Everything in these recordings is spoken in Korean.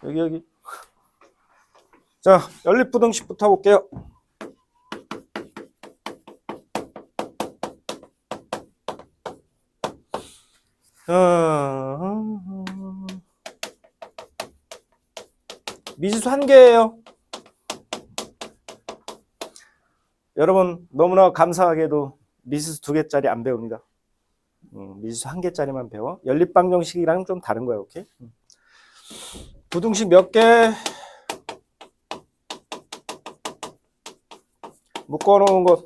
여기. 자, 연립부등식부터 볼게요. 미지수 한 개예요. 여러분 너무나 감사하게도 미지수 2개짜리 안 배웁니다. 미지수 1개짜리만 배워. 연립방정식이랑 좀 다른 거야. 오케이? 부등식 몇 개? 묶어놓은 것.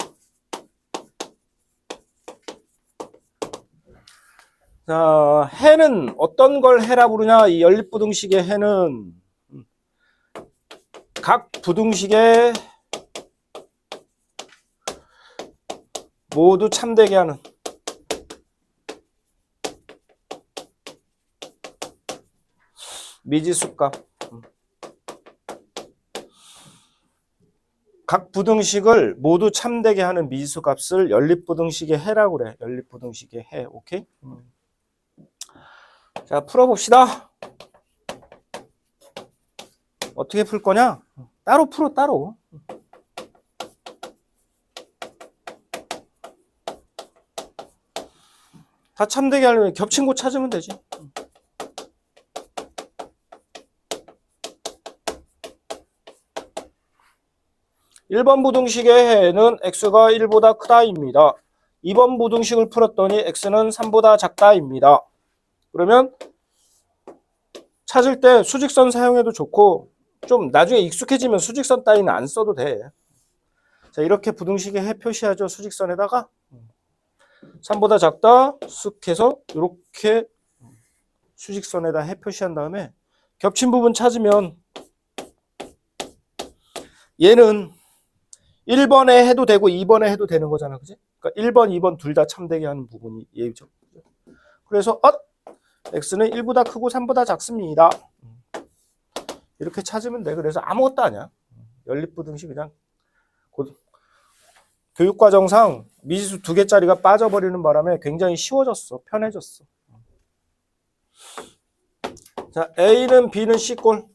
자, 해는 어떤 걸 해라 부르냐? 이 연립부등식의 해는 각 부등식에 모두 참되게 하는 미지수값. 각 부등식을 모두 참되게 하는 미지수 값을 연립부등식의 해라고 그래. 연립부등식의 해. 오케이? 자, 풀어봅시다. 어떻게 풀 거냐? 따로 풀어, 따로. 다 참되게 하려면 겹친 곳 찾으면 되지. (1번) 부등식의 해는 x가 1보다 크다입니다. (2번) 부등식을 풀었더니 x는 3보다 작다입니다. 그러면 찾을 때 수직선 사용해도 좋고 좀 나중에 익숙해지면 수직선 따위는 안 써도 돼. 자, 이렇게 부등식의 해 표시하죠. 수직선에다가 3보다 작다 쓱 해서 이렇게 수직선에다 해 표시한 다음에 겹친 부분 찾으면 얘는 1번에 해도 되고 2번에 해도 되는 거잖아. 그지? 그러니까 1번, 2번 둘 다 참되게 하는 부분이 얘죠. 그래서 x는 1보다 크고 3보다 작습니다. 이렇게 찾으면 돼. 그래서 아무것도 아니야. 연립부등식 그냥 교육과정상 미지수 2개짜리가 빠져버리는 바람에 굉장히 쉬워졌어. 편해졌어. 자, A는 B는 C꼴.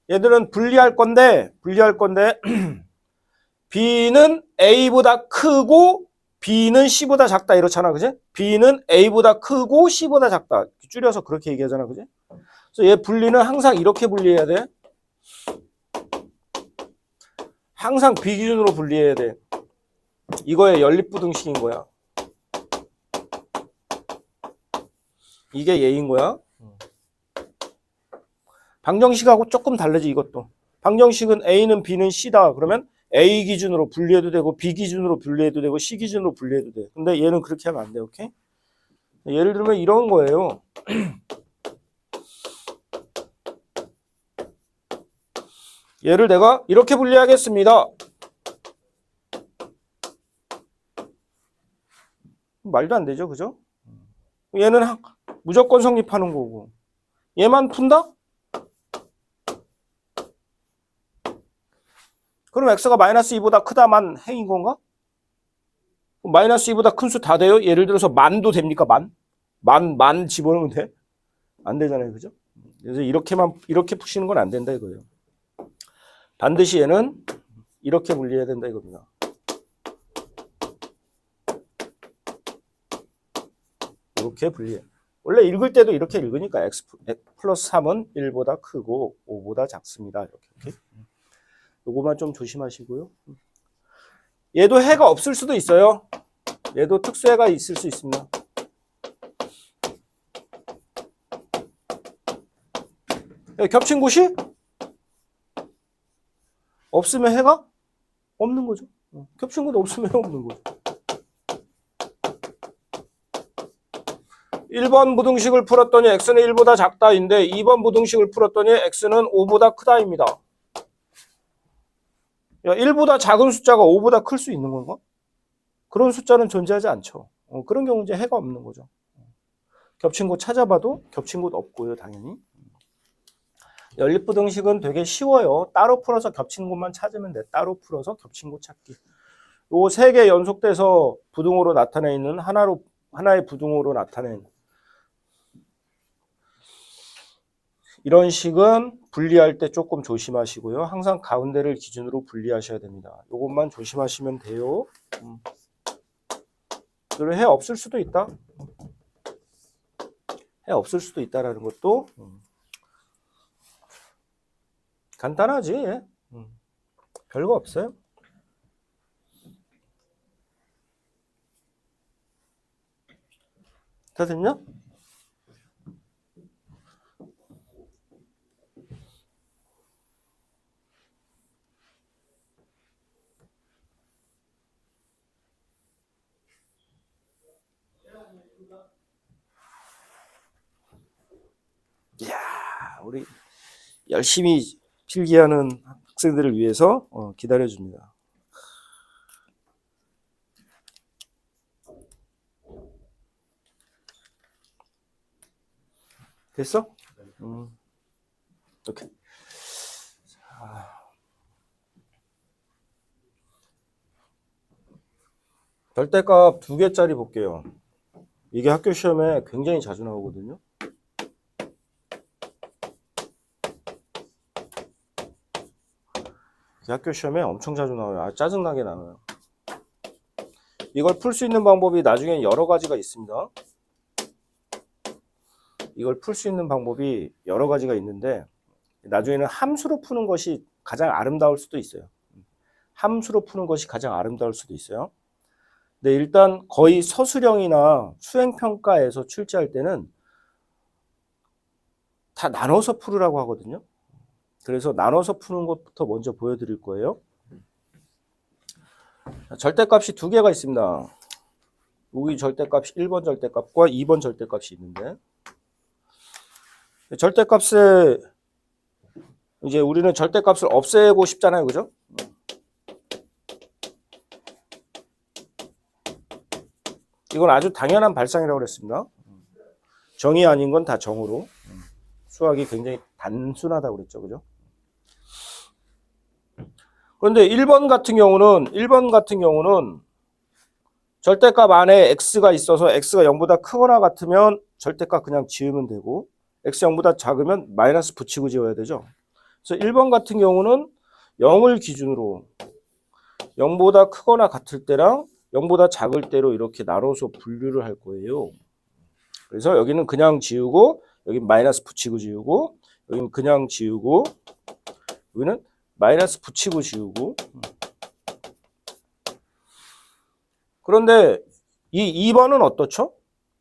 얘들은 분리할 건데 B는 A보다 크고 B는 C보다 작다 이렇잖아. 그지? B는 A보다 크고 C보다 작다. 줄여서 그렇게 얘기하잖아. 그지? 그래서 얘 분리는 항상 이렇게 분리해야 돼. 항상 B 기준으로 분리해야 돼. 이거의 연립부등식인 거야. 이게 얘인 거야. 방정식하고 조금 다르지 이것도. 방정식은 A는 B는 C다. 그러면 A 기준으로 분리해도 되고 B 기준으로 분리해도 되고 C 기준으로 분리해도 돼. 근데 얘는 그렇게 하면 안 돼. 오케이? 예를 들면 이런 거예요. 얘를 내가 이렇게 분리하겠습니다. 말도 안 되죠. 그죠? 얘는 무조건 성립하는 거고. 얘만 푼다? 그럼 x가 마이너스 2보다 크다만 해인 건가? 마이너스 2보다 큰 수 다 돼요? 예를 들어서 만도 됩니까? 만 집어넣으면 돼? 안 되잖아요. 그죠? 그래서 이렇게 푸시는 건 안 된다 이거예요. 반드시 얘는 이렇게 분리해야 된다 이겁니다. 이렇게 분리해. 원래 읽을 때도 이렇게 읽으니까 x 플러스 3은 1보다 크고 5보다 작습니다. 이렇게. 요거만 좀 조심하시고요. 얘도 해가 없을 수도 있어요. 얘도 특수해가 있을 수 있습니다. 겹친 곳이 없으면 해가 없는 거죠. 겹친 곳 없으면 해 없는 거죠. 1번 부등식을 풀었더니 x는 1보다 작다인데 2번 부등식을 풀었더니 x는 5보다 크다입니다. 야, 1보다 작은 숫자가 5보다 클 수 있는 건가? 그런 숫자는 존재하지 않죠. 그런 경우 이제 해가 없는 거죠. 겹친 곳 찾아봐도 겹친 곳 없고요, 당연히. 연립부등식은 되게 쉬워요. 따로 풀어서 겹친 곳만 찾으면 돼. 따로 풀어서 겹친 곳 찾기. 요 3개 연속돼서 부등호로 나타내 있는 하나의 부등호로 나타낸 이런 식은 분리할 때 조금 조심하시고요. 항상 가운데를 기준으로 분리하셔야 됩니다. 이것만 조심하시면 돼요. 그리고 해 없을 수도 있다. 해 없을 수도 있다라는 것도 간단하지. 별거 없어요. 다 됐냐? 이야, 우리 열심히 필기하는 학생들을 위해서 기다려줍니다. 됐어? 오케이. 절대값 2개짜리 볼게요. 이게 학교 시험에 굉장히 자주 나오거든요. 학교 시험에 엄청 자주 나와요. 짜증나게 나와요. 이걸 풀 수 있는 방법이 나중에 여러 가지가 있습니다. 이걸 풀 수 있는 방법이 여러 가지가 있는데 나중에는 함수로 푸는 것이 가장 아름다울 수도 있어요. 함수로 푸는 것이 가장 아름다울 수도 있어요. 근데 일단 거의 서술형이나 수행평가에서 출제할 때는 다 나눠서 풀으라고 하거든요. 그래서 나눠서 푸는 것부터 먼저 보여드릴 거예요. 절대값이 2개가 있습니다. 여기 절대값이 1번 절대값과 2번 절대값이 있는데 절대값에 이제 우리는 절대값을 없애고 싶잖아요. 그죠? 이건 아주 당연한 발상이라고 그랬습니다. 정이 아닌 건 다 정으로. 수학이 굉장히 단순하다고 그랬죠. 그죠? 그런데 1번 같은 경우는 절대값 안에 x가 있어서 x가 0보다 크거나 같으면 절대값 그냥 지우면 되고 x 0보다 작으면 마이너스 붙이고 지워야 되죠. 그래서 1번 같은 경우는 0을 기준으로 0보다 크거나 같을 때랑 0보다 작을 때로 이렇게 나눠서 분류를 할 거예요. 그래서 여기는 그냥 지우고 여기 마이너스 붙이고 지우고 여기는 그냥 지우고 여기는 마이너스 붙이고 지우고. 그런데 이 2번은 어떻죠?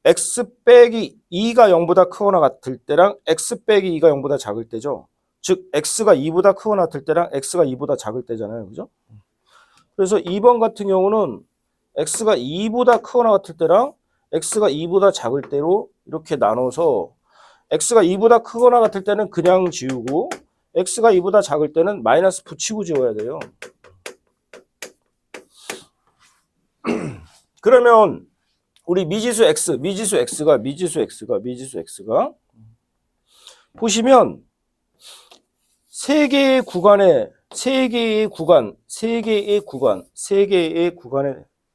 x 빼기 2가 0보다 크거나 같을 때랑 x 빼기 2가 0보다 작을 때죠. 즉 x가 2보다 크거나 같을 때랑 x가 2보다 작을 때잖아요. 그죠? 그래서 2번 같은 경우는 x가 2보다 크거나 같을 때랑 x가 2보다 작을 때로 이렇게 나눠서 x가 2보다 크거나 같을 때는 그냥 지우고 x가 2보다 작을 때는 마이너스 붙이고 지워야 돼요. 그러면 우리 미지수 x가 보시면 세 개의 구간에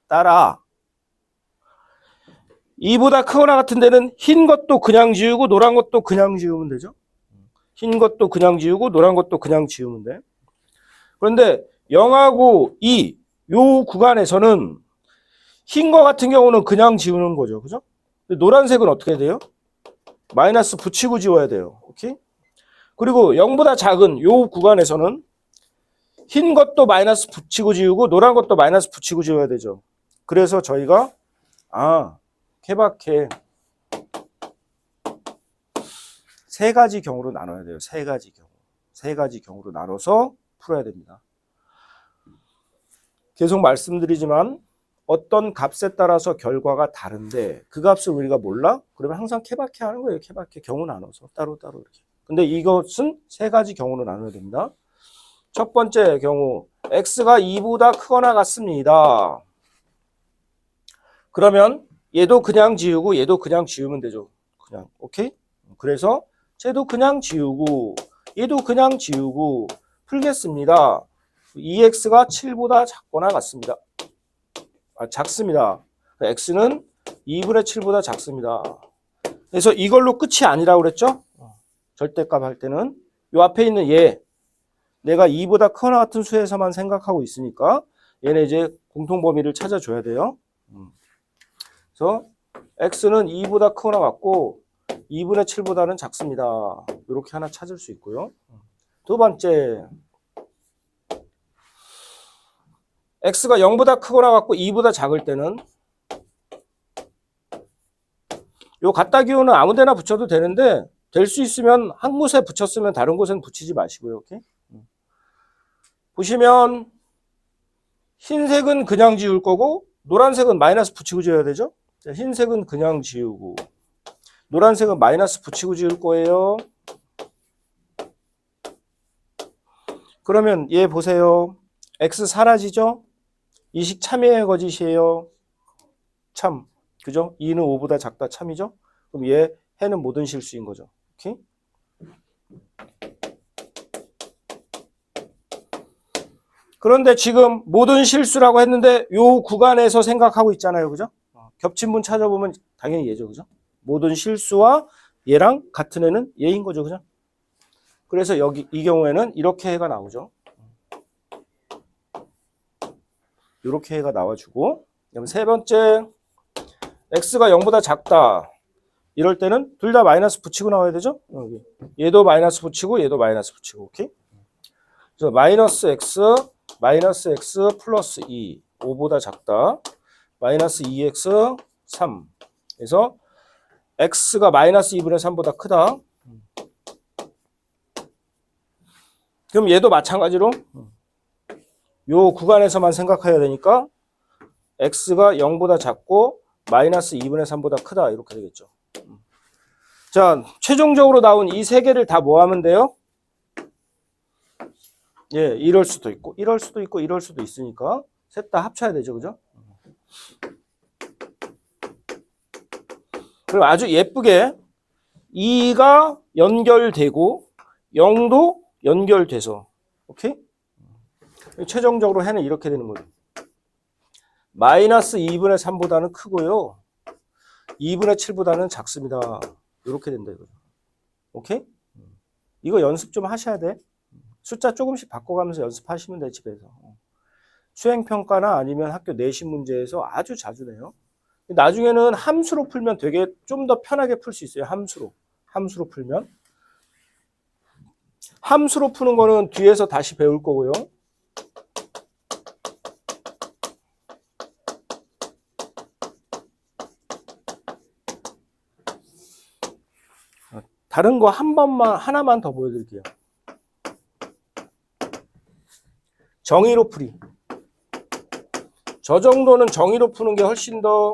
따라 2보다 크거나 같은 데는 흰 것도 그냥 지우고 노란 것도 그냥 지우면 되죠. 흰 것도 그냥 지우고 노란 것도 그냥 지우면 돼. 그런데 0하고 2, 요 구간에서는 흰 거 같은 경우는 그냥 지우는 거죠. 그죠? 노란색은 어떻게 돼요? 마이너스 붙이고 지워야 돼요. 오케이? 그리고 0보다 작은 요 구간에서는 흰 것도 마이너스 붙이고 지우고 노란 것도 마이너스 붙이고 지워야 되죠. 그래서 저희가 케바케 세 가지 경우로 나눠야 돼요. 세 가지 경우로 나눠서 풀어야 됩니다. 계속 말씀드리지만 어떤 값에 따라서 결과가 다른데 그 값을 우리가 몰라? 그러면 항상 케바케 하는 거예요. 케바케 경우 나눠서 따로따로 이렇게. 근데 이것은 세 가지 경우로 나눠야 됩니다. 첫 번째 경우 x가 2보다 크거나 같습니다. 그러면 얘도 그냥 지우고 얘도 그냥 지우면 되죠. 그냥 오케이? 그래서 쟤도 그냥 지우고 얘도 그냥 지우고 풀겠습니다. 2x가 7보다 작거나 같습니다. 작습니다. x는 2분의 7보다 작습니다. 그래서 이걸로 끝이 아니라고 그랬죠? 절대값 할 때는 요 앞에 있는 얘 내가 2보다 크거나 같은 수에서만 생각하고 있으니까 얘네 이제 공통범위를 찾아줘야 돼요. 그래서 x는 2보다 크거나 같고 2분의 7보다는 작습니다. 이렇게 하나 찾을 수 있고요. 두 번째, x가 0보다 크거나 같고 2보다 작을 때는 요 같다 기호는 아무 데나 붙여도 되는데 될 수 있으면 한 곳에 붙였으면 다른 곳엔 붙이지 마시고요. 오케이? 보시면 흰색은 그냥 지울 거고 노란색은 마이너스 붙이고 지어야 되죠. 자, 흰색은 그냥 지우고 노란색은 마이너스 붙이고 지을 거예요. 그러면 얘 보세요. x 사라지죠? 이식 참여의 거짓이에요. 참. 그죠? 2는 5보다 작다 참이죠? 그럼 얘 해는 모든 실수인 거죠. 오케이? 그런데 지금 모든 실수라고 했는데 요 구간에서 생각하고 있잖아요. 그죠? 겹친분 찾아보면 당연히 얘죠. 그죠? 모든 실수와 얘랑 같은 애는 얘인 거죠. 그죠? 그래서 여기 이 경우에는 이렇게 해가 나오죠. 이렇게 해가 나와주고 그럼 세 번째 x가 0보다 작다. 이럴 때는 둘 다 마이너스 붙이고 나와야 되죠? 여기. 얘도 마이너스 붙이고 얘도 마이너스 붙이고. 오케이? 그래서 마이너스 x 플러스 2 5보다 작다. 마이너스 2x 3. 그래서 x가 마이너스 2분의 3보다 크다. 그럼 얘도 마찬가지로 요 구간에서만 생각해야 되니까 x가 0보다 작고 마이너스 2분의 3보다 크다. 이렇게 되겠죠. 자, 최종적으로 나온 이 세 개를 다 모으면 돼요. 예, 이럴 수도 있고, 이럴 수도 있고, 이럴 수도 있으니까 셋 다 합쳐야 되죠. 그죠? 그럼 아주 예쁘게 2가 연결되고 0도 연결돼서 오케이? 최종적으로 해는 이렇게 되는 거죠. 마이너스 2분의 3보다는 크고요. 2분의 7보다는 작습니다. 이렇게 된다 이거죠. 오케이? 이거 연습 좀 하셔야 돼. 숫자 조금씩 바꿔가면서 연습하시면 돼 집에서. 수행평가나 아니면 학교 내신 문제에서 아주 자주 내요. 나중에는 함수로 풀면 되게 좀 더 편하게 풀 수 있어요. 함수로 풀면. 함수로 푸는 거는 뒤에서 다시 배울 거고요. 다른 거 하나만 더 보여드릴게요. 정의로 풀이. 저 정도는 정의로 푸는 게 훨씬 더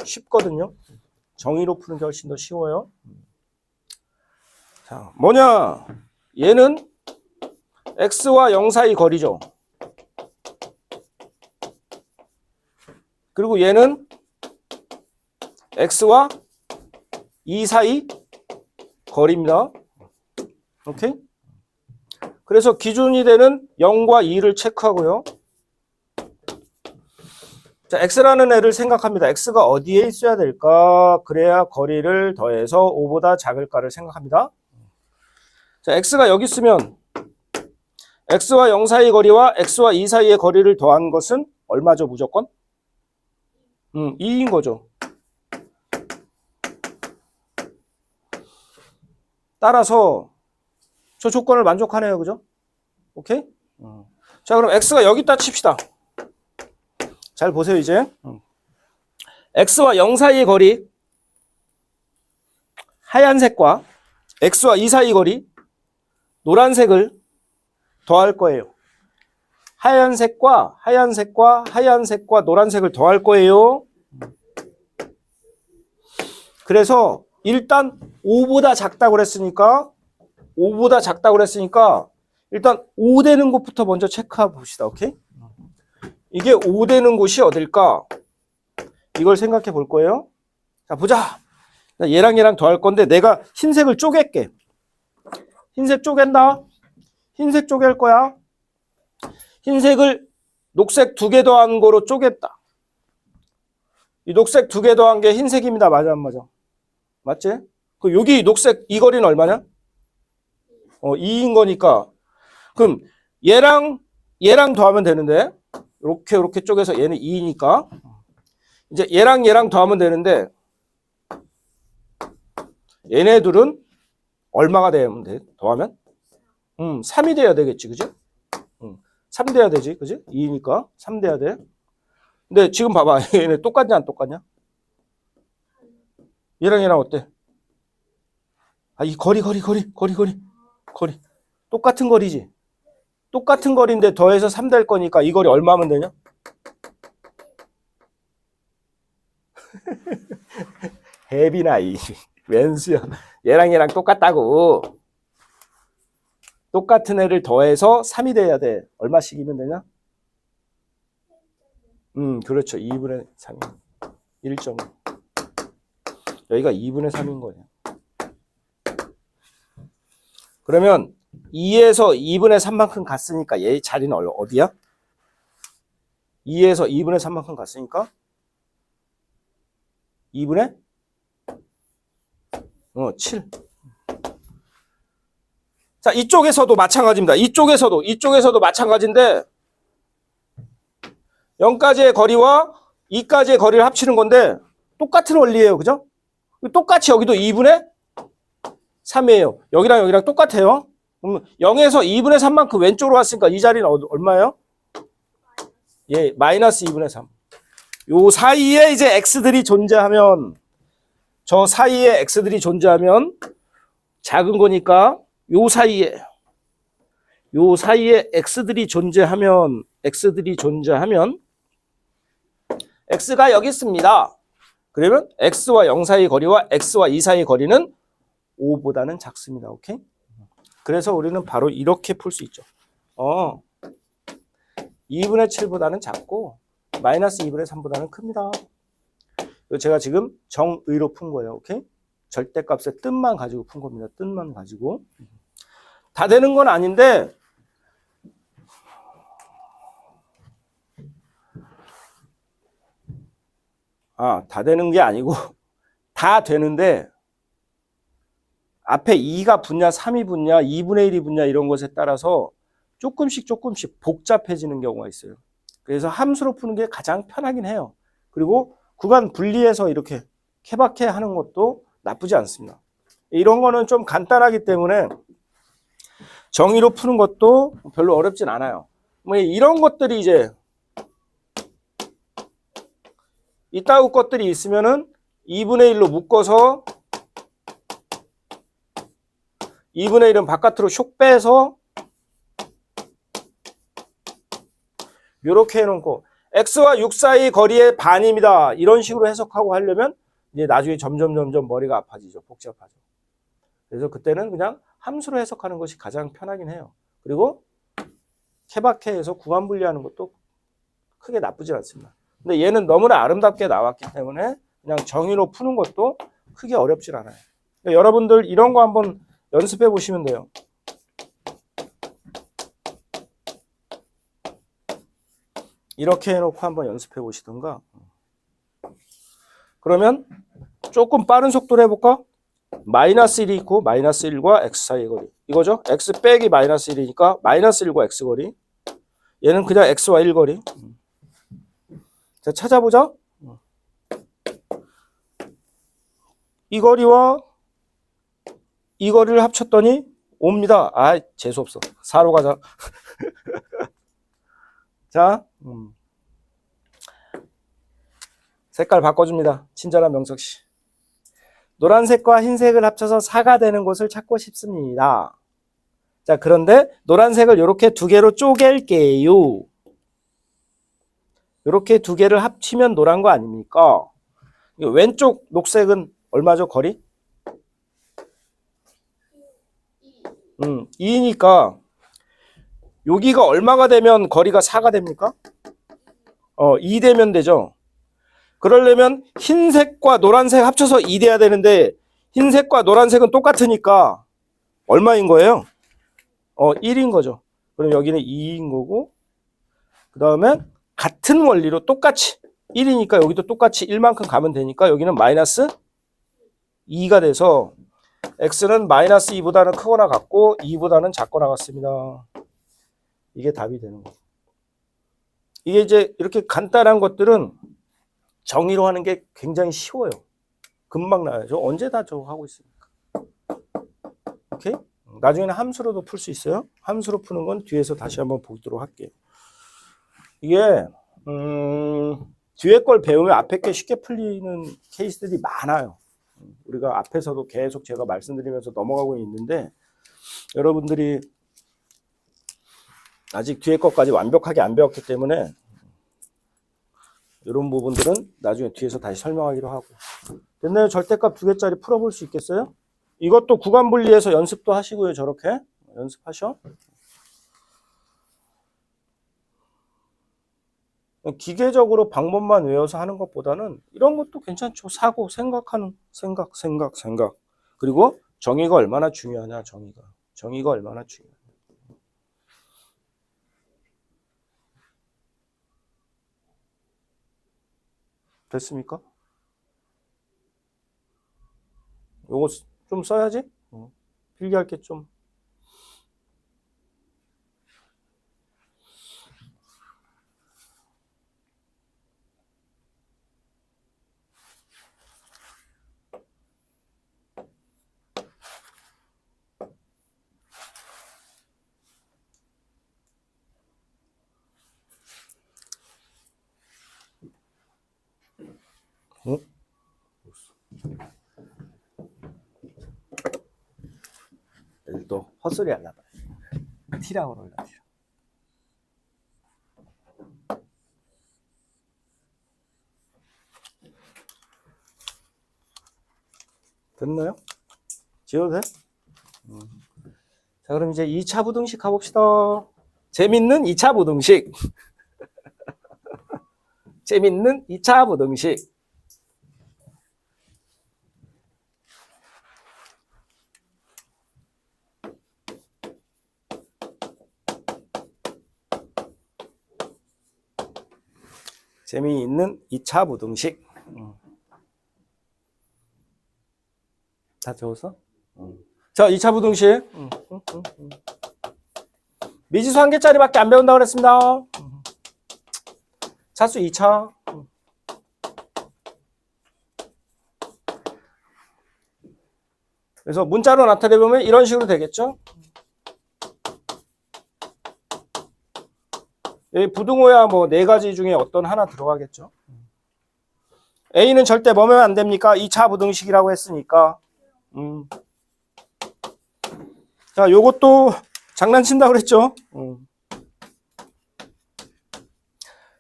쉽거든요. 정의로 푸는 게 훨씬 더 쉬워요. 자, 뭐냐? 얘는 x와 0 사이 거리죠. 그리고 얘는 x와 2 사이 거리입니다. 오케이? 그래서 기준이 되는 0과 2를 체크하고요. 자, x라는 애를 생각합니다. x가 어디에 있어야 될까? 그래야 거리를 더해서 5보다 작을까를 생각합니다. 자, x가 여기 있으면 x와 0 사이 거리와 x와 2 사이의 거리를 더한 것은 얼마죠? 무조건? 2인 거죠. 따라서 저 조건을 만족하네요. 그죠? 오케이? 자, 그럼 x가 여기다 칩시다. 잘 보세요, 이제. x와 0 사이의 거리, 하얀색과 x와 2 사이 거리, 노란색을 더할 거예요. 하얀색과 노란색을 더할 거예요. 그래서 일단 5보다 작다고 그랬으니까 일단 5 되는 곳부터 먼저 체크해 봅시다. 오케이? 이게 5 되는 곳이 어딜까? 이걸 생각해 볼 거예요. 자, 보자. 얘랑 더할 건데 내가 흰색을 쪼갤게. 흰색 쪼갠다. 흰색 쪼갤 거야. 흰색을 녹색 2개 더한 거로 쪼갰다. 이 녹색 2개 더한 게 흰색입니다. 맞아 안 맞아? 맞지? 그 여기 녹색 이 거리는 얼마냐? 2인 거니까. 그럼 얘랑 더하면 되는데 이렇게 쪼개서 얘는 2니까 이제 얘랑 더하면 되는데 얘네 둘은 얼마가 되면 돼? 더하면? 3이 돼야 되겠지, 그지? 3 돼야 되지, 그지? 2니까 3 돼야 돼. 근데 지금 봐봐, 얘네 똑같냐 안 똑같냐? 얘랑 어때? 이 거리 똑같은 거리지. 똑같은 거리인데 더해서 3 될 거니까 이 거리 얼마면 되냐? 해비나이 웬수야. 얘랑 똑같다고. 똑같은 애를 더해서 3이 돼야 돼. 얼마씩이면 되냐? 그렇죠. 2분의 3. 1.5. 여기가 2분의 3인 거예요. 그러면 2에서 2분의 3만큼 갔으니까 얘 자리는 어디야? 2에서 2분의 3만큼 갔으니까 2분의 7. 자, 이쪽에서도 마찬가지입니다. 이쪽에서도 마찬가지인데 0까지의 거리와 2까지의 거리를 합치는 건데 똑같은 원리예요. 그죠? 똑같이 여기도 2분의 3이에요. 여기랑 똑같아요. 그럼 0에서 2분의 3만큼 왼쪽으로 왔으니까 이 자리는 얼마예요? 예, 마이너스 2분의 3. 요 사이에 이제 x들이 존재하면 저 사이에 x들이 존재하면 작은 거니까 요 사이에 x들이 존재하면 x가 여기 있습니다. 그러면 x와 0 사이 거리와 x와 2 사이 거리는 5보다는 작습니다. 오케이? 그래서 우리는 바로 이렇게 풀 수 있죠. 2분의 7보다는 작고 마이너스 2분의 3보다는 큽니다. 제가 지금 정의로 푼 거예요. 오케이? 절대값의 뜻만 가지고 푼 겁니다. 뜻만 가지고. 다 되는 건 아닌데 다 되는 게 아니고 다 되는데 앞에 2가 붙냐 3이 붙냐 2분의 1이 붙냐 이런 것에 따라서 조금씩 복잡해지는 경우가 있어요. 그래서 함수로 푸는 게 가장 편하긴 해요. 그리고 구간 분리해서 이렇게 케바케 하는 것도 나쁘지 않습니다. 이런 거는 좀 간단하기 때문에 정의로 푸는 것도 별로 어렵진 않아요. 이런 것들이 이제 이따구 것들이 있으면은 2분의 1로 묶어서 2분의 1은 바깥으로 슉 빼서 이렇게 해놓고 x와 6 사이 거리의 반입니다. 이런 식으로 해석하고 하려면 이제 나중에 점점 머리가 아파지죠. 복잡하죠. 그래서 그때는 그냥 함수로 해석하는 것이 가장 편하긴 해요. 그리고 케바케에서 구간 분리하는 것도 크게 나쁘진 않습니다. 근데 얘는 너무나 아름답게 나왔기 때문에 그냥 정의로 푸는 것도 크게 어렵진 않아요. 그러니까 여러분들 이런 거 한번 연습해 보시면 돼요. 이렇게 해놓고 한번 연습해 보시던가. 그러면 조금 빠른 속도로 해볼까? 마이너스 1이 있고 마이너스 1과 x 사이의 거리. 이거죠? x 빼기 마이너스 1이니까 마이너스 1과 x 거리. 얘는 그냥 x와 1 거리. 자, 찾아보자. 이 거리와 이 거리를 합쳤더니 5입니다. 재수없어. 4로 가자. 자, 색깔 바꿔줍니다. 친절한 명석씨. 노란색과 흰색을 합쳐서 4가 되는 곳을 찾고 싶습니다. 자, 그런데 노란색을 이렇게 두 개로 쪼갤게요. 이렇게 두 개를 합치면 노란 거 아닙니까? 왼쪽 녹색은 얼마죠, 거리? 2니까 여기가 얼마가 되면 거리가 4가 됩니까? 2 되면 되죠. 그러려면 흰색과 노란색 합쳐서 2 돼야 되는데 흰색과 노란색은 똑같으니까 얼마인 거예요? 1인 거죠. 그럼 여기는 2인 거고 그 다음에 같은 원리로 똑같이 1이니까 여기도 똑같이 1만큼 가면 되니까 여기는 마이너스 2가 돼서 x는 마이너스 2보다는 크거나 같고 2보다는 작거나 같습니다. 이게 답이 되는 거죠. 이게 이제 이렇게 간단한 것들은 정의로 하는 게 굉장히 쉬워요. 금방 나와요. 저 언제 다 저거 하고 있습니까? 오케이? 나중에는 함수로도 풀 수 있어요. 함수로 푸는 건 뒤에서 다시 한번 보도록 할게요. 이게 뒤에 걸 배우면 앞에 게 쉽게 풀리는 케이스들이 많아요. 우리가 앞에서도 계속 제가 말씀드리면서 넘어가고 있는데 여러분들이 아직 뒤에 것까지 완벽하게 안 배웠기 때문에 이런 부분들은 나중에 뒤에서 다시 설명하기로 하고. 됐나요? 절대값 2개짜리 풀어볼 수 있겠어요? 이것도 구간 분리해서 연습도 하시고요. 저렇게 연습하셔. 기계적으로 방법만 외워서 하는 것보다는 이런 것도 괜찮죠. 사고, 생각하는 생각. 그리고 정의가 얼마나 중요하냐. 정의가 얼마나 중요하냐. 됐습니까? 요거 좀 써야지. 필기할 게 좀. 응? 또 헛소리 하려고 티라고 그러려고. 됐나요? 지워도 돼? 자, 그럼 이제 2차 부등식 가봅시다. 재밌는 2차 부등식. 재밌는 2차 부등식. 재미있는 2차 부등식. 다 적었어? 자, 2차 부등식. 미지수 1개짜리밖에 안 배운다고 그랬습니다. 차수 2차. 그래서 문자로 나타내보면 이런 식으로 되겠죠? 여기 부등호야 뭐 4가지 중에 어떤 하나 들어가겠죠? A는 절대 뭐면 안 됩니까? 2차 부등식이라고 했으니까. 자, 요것도 장난친다 그랬죠?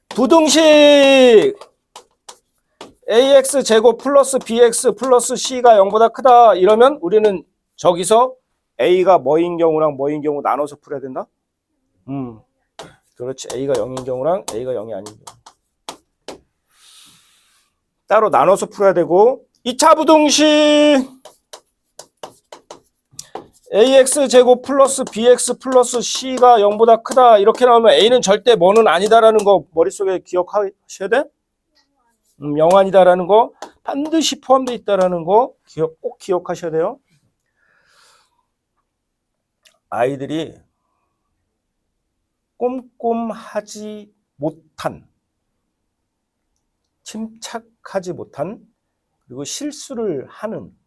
부등식 ax 제곱 플러스 bx 플러스 c가 0보다 크다 이러면 우리는 저기서 a가 뭐인 경우랑 뭐인 경우 나눠서 풀어야 된다? 그렇지. a가 0인 경우랑 a가 0이 아닌 경우 따로 나눠서 풀어야 되고 2차 부등식 ax 제곱 플러스 bx 플러스 c가 0보다 크다 이렇게 나오면 a는 절대 뭐는 아니다라는 거 머릿속에 기억하셔야 돼? 0 아니다라는 거 반드시 포함되어 있다라는 거 꼭 기억하셔야 돼요. 아이들이 꼼꼼하지 못한, 침착하지 못한, 그리고 실수를 하는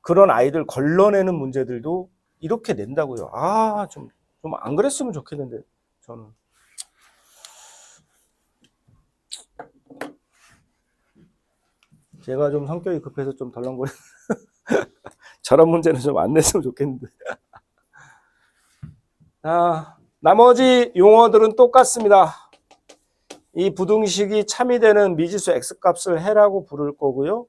그런 아이들 걸러내는 문제들도 이렇게 낸다고요. 좀 안 그랬으면 좋겠는데 저는. 제가 좀 성격이 급해서 좀 덜렁거려. 저런 문제는 좀 안 냈으면 좋겠는데. 나머지 용어들은 똑같습니다. 이 부등식이 참이 되는 미지수 x값을 해라고 부를 거고요.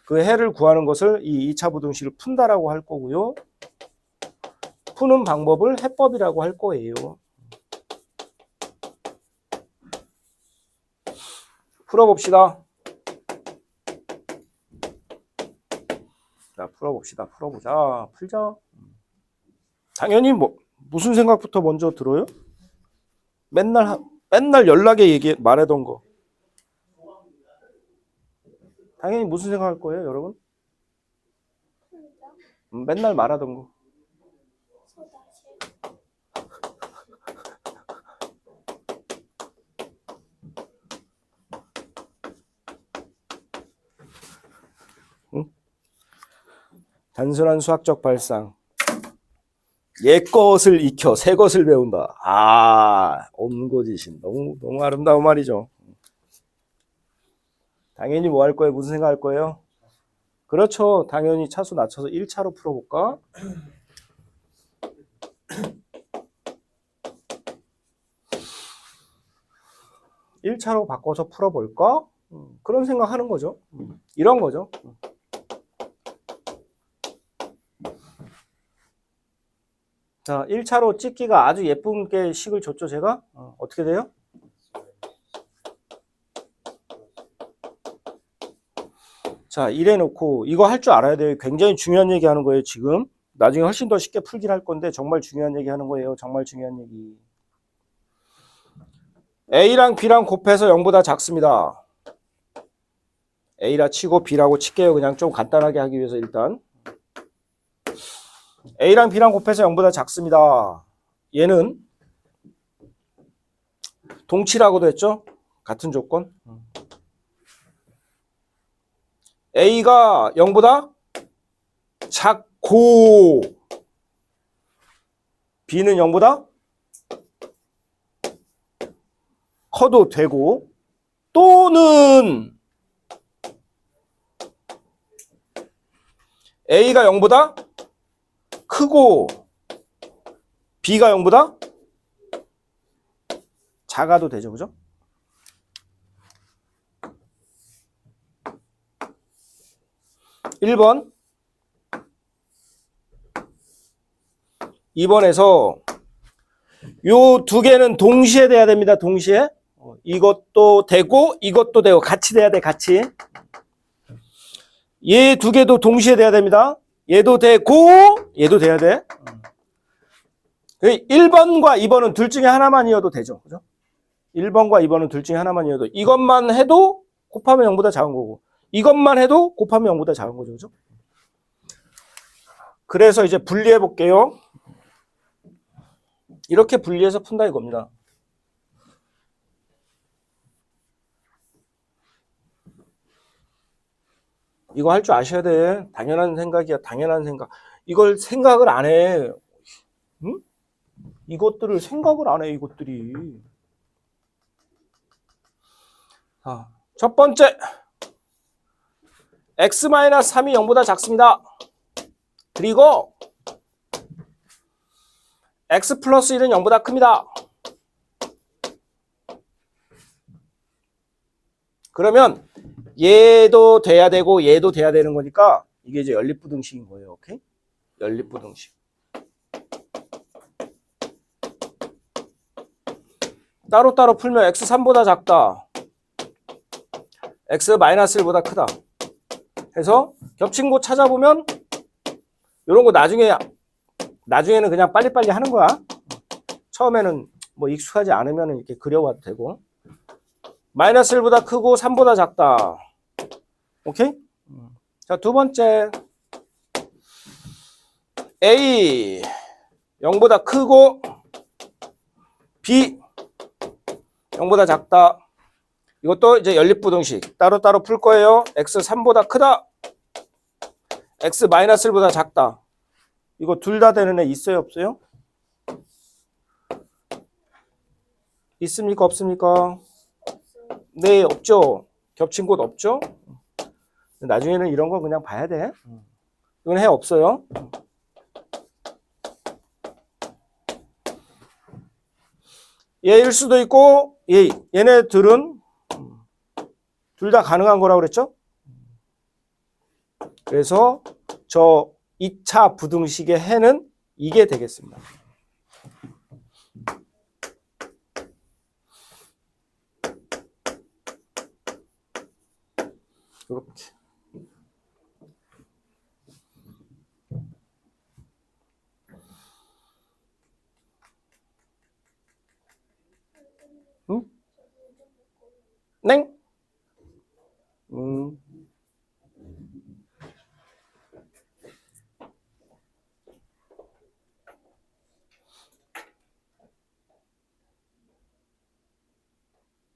그 해를 구하는 것을 이 2차 부등식을 푼다라고 할 거고요. 푸는 방법을 해법이라고 할 거예요. 풀어봅시다. 자, 풀어보자. 풀자. 당연히 무슨 생각부터 먼저 들어요? 맨날 연락에 말하던 거. 당연히 무슨 생각할 거예요, 여러분? 맨날 말하던 거. 응? 단순한 수학적 발상. 옛 것을 익혀 새 것을 배운다. 아, 온고지신. 너무 아름다운 말이죠. 당연히 뭐 할 거예요? 무슨 생각 할 거예요? 그렇죠. 당연히 차수 낮춰서 1차로 풀어볼까? (1차로) 바꿔서 풀어볼까? 그런 생각하는 거죠. 이런 거죠. 자, 1차로 찍기가 아주 예쁜 게 식을 줬죠, 제가? 어떻게 돼요? 자, 이래 놓고 이거 할 줄 알아야 돼요. 굉장히 중요한 얘기 하는 거예요, 지금. 나중에 훨씬 더 쉽게 풀긴 할 건데 정말 중요한 얘기 하는 거예요. 정말 중요한 얘기. A랑 B랑 곱해서 0보다 작습니다. A라 치고 B라고 칠게요. 그냥 좀 간단하게 하기 위해서 일단. A랑 B랑 곱해서 0보다 작습니다. 얘는 동치라고도 했죠? 같은 조건. A가 0보다 작고 B는 0보다 커도 되고 또는 A가 0보다 크고 B가 0보다 작아도 되죠. 그죠? (1번) 2번에서 요 두 개는 동시에 돼야 됩니다. 동시에. 이것도 되고 이것도 되고 같이 돼야 돼. 같이. 얘 두 개도 동시에 돼야 됩니다. 얘도 되고 얘도 돼야 돼. 1번과 2번은 둘 중에 하나만이어도 되죠. 그죠? 1번과 2번은 둘 중에 하나만이어도 이것만 해도 곱하면 0보다 작은 거고 이것만 해도 곱하면 0보다 작은 거죠. 그죠? 그래서 이제 분리해 볼게요. 이렇게 분리해서 푼다 이겁니다. 이거 할 줄 아셔야 돼. 당연한 생각이야. 당연한 생각. 이걸 생각을 안 해. 응? 이것들을 생각을 안 해. 이것들이. 자, 첫 번째. x-3이 0보다 작습니다. 그리고 x 플러스 1은 0보다 큽니다. 그러면 얘도 돼야 되고 얘도 돼야 되는 거니까 이게 이제 연립부등식인 거예요. 오케이? 연립부등식. 따로따로 풀면 x3보다 작다. x-1보다 크다. 해서 겹친 거 찾아보면 이런 거 나중에는 그냥 빨리빨리 하는 거야. 처음에는 뭐 익숙하지 않으면 이렇게 그려와도 되고. -1보다 크고 3보다 작다. 오케이? 자, 두 번째. A 0보다 크고 B 0보다 작다. 이것도 이제 연립부등식 따로따로 풀 거예요. x 3보다 크다. x -1보다 작다. 이거 둘 다 되는 애 있어요, 없어요? 있습니까, 없습니까? 네, 없죠. 겹친 곳 없죠. 나중에는 이런 거 그냥 봐야 돼. 이건 해 없어요. 얘일 수도 있고 얘네들은 둘 다 가능한 거라고 그랬죠. 그래서 저 2차 부등식의 해는 이게 되겠습니다. 이렇게. 응? 넹?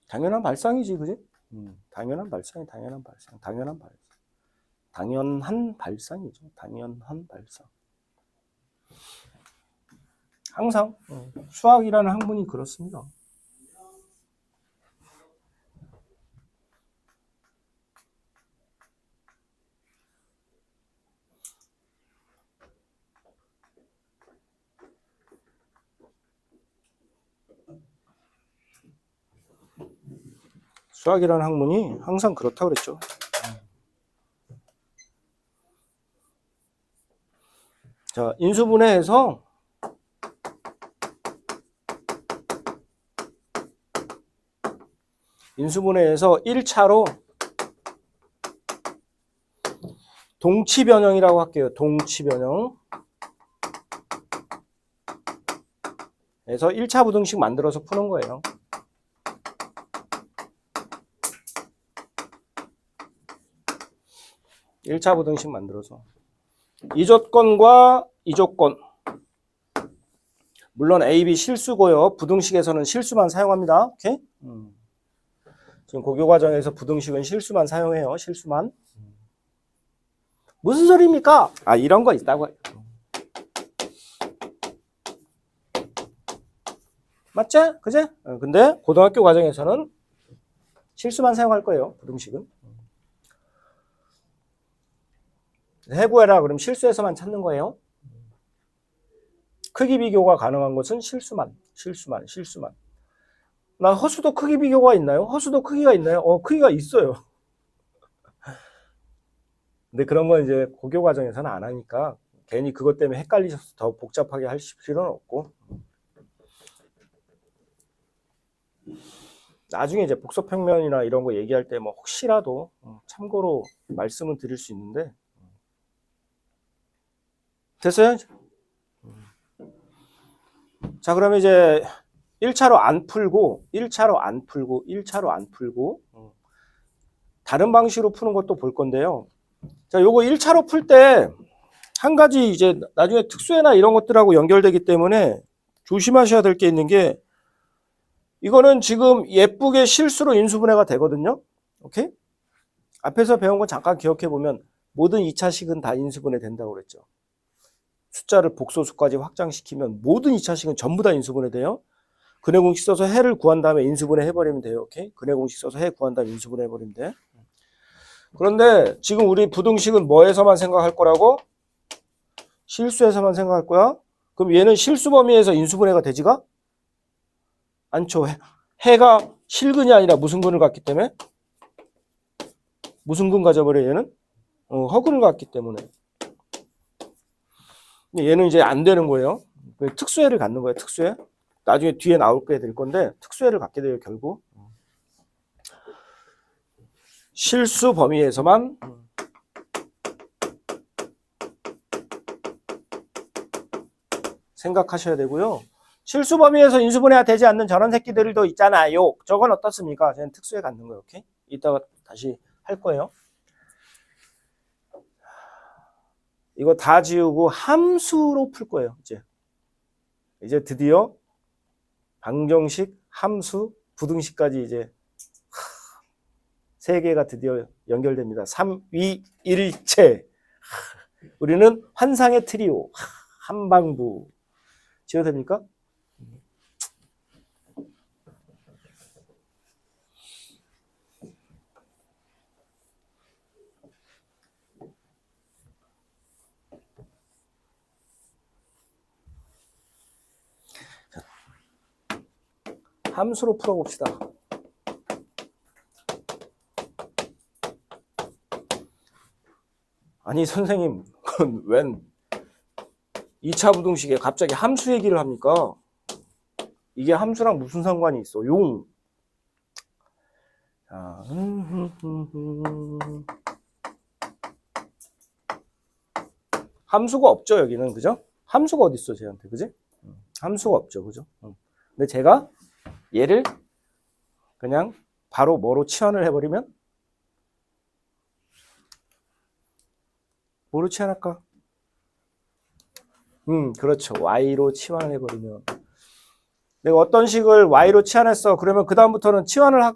당연한 발상이지, 그지? 당연한 발상이, 당연한 발상. 당연한 발상이죠. 당연한 발상. 항상 수학이라는 학문이 그렇습니다. 수학이라는 학문이 항상 그렇다고 그랬죠. 자, 인수분해에서 인수분해에서 1차로 동치변형이라고 할게요. 동치변형. 그래서 1차 부등식 만들어서 푸는 거예요. 일 차 부등식 만들어서. 이 조건과 이 조건. 물론 A, B 실수고요. 부등식에서는 실수만 사용합니다. 오케이? 지금 고교 과정에서 부등식은 실수만 사용해요. 실수만. 무슨 소리입니까? 아, 이런 거 있다고. 맞지? 그제? 근데 고등학교 과정에서는 실수만 사용할 거예요. 부등식은. 해부해라. 그럼 실수에서만 찾는 거예요. 크기 비교가 가능한 것은 실수만. 나 허수도 크기 비교가 있나요? 허수도 크기가 있나요? 크기가 있어요. 근데 그런 건 이제 고교 과정에서는 안 하니까 괜히 그것 때문에 헷갈리셔서 더 복잡하게 할 필요는 없고. 나중에 이제 복소평면이나 이런 거 얘기할 때 뭐 혹시라도 참고로 말씀을 드릴 수 있는데. 됐어요? 자, 그러면 이제 1차로 안 풀고 다른 방식으로 푸는 것도 볼 건데요. 자, 요거 1차로 풀 때 한 가지 이제 나중에 특수해나 이런 것들하고 연결되기 때문에 조심하셔야 될 게 있는 게, 이거는 지금 예쁘게 실수로 인수분해가 되거든요. 오케이? 앞에서 배운 건 잠깐 기억해 보면 모든 2차식은 다 인수분해 된다고 그랬죠. 숫자를 복소수까지 확장시키면 모든 2차식은 전부 다 인수분해 돼요. 근해 공식 써서 해를 구한 다음에 인수분해 해버리면 돼요. 오케이? 근해 공식 써서 해 구한 다음에 인수분해 해버리면 돼. 그런데 지금 우리 부등식은 뭐에서만 생각할 거라고? 실수에서만 생각할 거야? 그럼 얘는 실수 범위에서 인수분해가 되지가 않죠. 해가 실근이 아니라 무슨 근을 갖기 때문에? 무슨 근 가져버려 얘는? 허근을 갖기 때문에. 얘는 이제 안 되는 거예요. 특수해를 갖는 거예요. 특수해. 나중에 뒤에 나올 게 될 건데 특수해를 갖게 돼요. 결국. 실수 범위에서만 생각하셔야 되고요. 실수 범위에서 인수분해가 되지 않는 저런 새끼들도 있잖아요. 저건 어떻습니까? 저는 특수해 갖는 거예요. 오케이? 이따가 다시 할 거예요. 이거 다 지우고 함수로 풀 거예요. 이제 드디어 방정식, 함수, 부등식까지 이제 3개가 드디어 연결됩니다. 3위일체. 우리는 환상의 트리오. 한방부. 지어도 됩니까? 함수로 풀어봅시다. 아니 선생님, 그건 웬 2차 부등식에 갑자기 함수 얘기를 합니까? 이게 함수랑 무슨 상관이 있어? 용. 자, 함수가 없죠 여기는, 그죠? 함수가 어디 있어 쟤한테, 그지? 함수가 없죠, 그죠? 근데 제가 얘를 그냥 바로 뭐로 치환을 해버리면, 뭐로 치환할까? 그렇죠. y로 치환을 해버리면 내가 어떤 식을 y로 치환했어. 그러면 그 다음부터는 치환을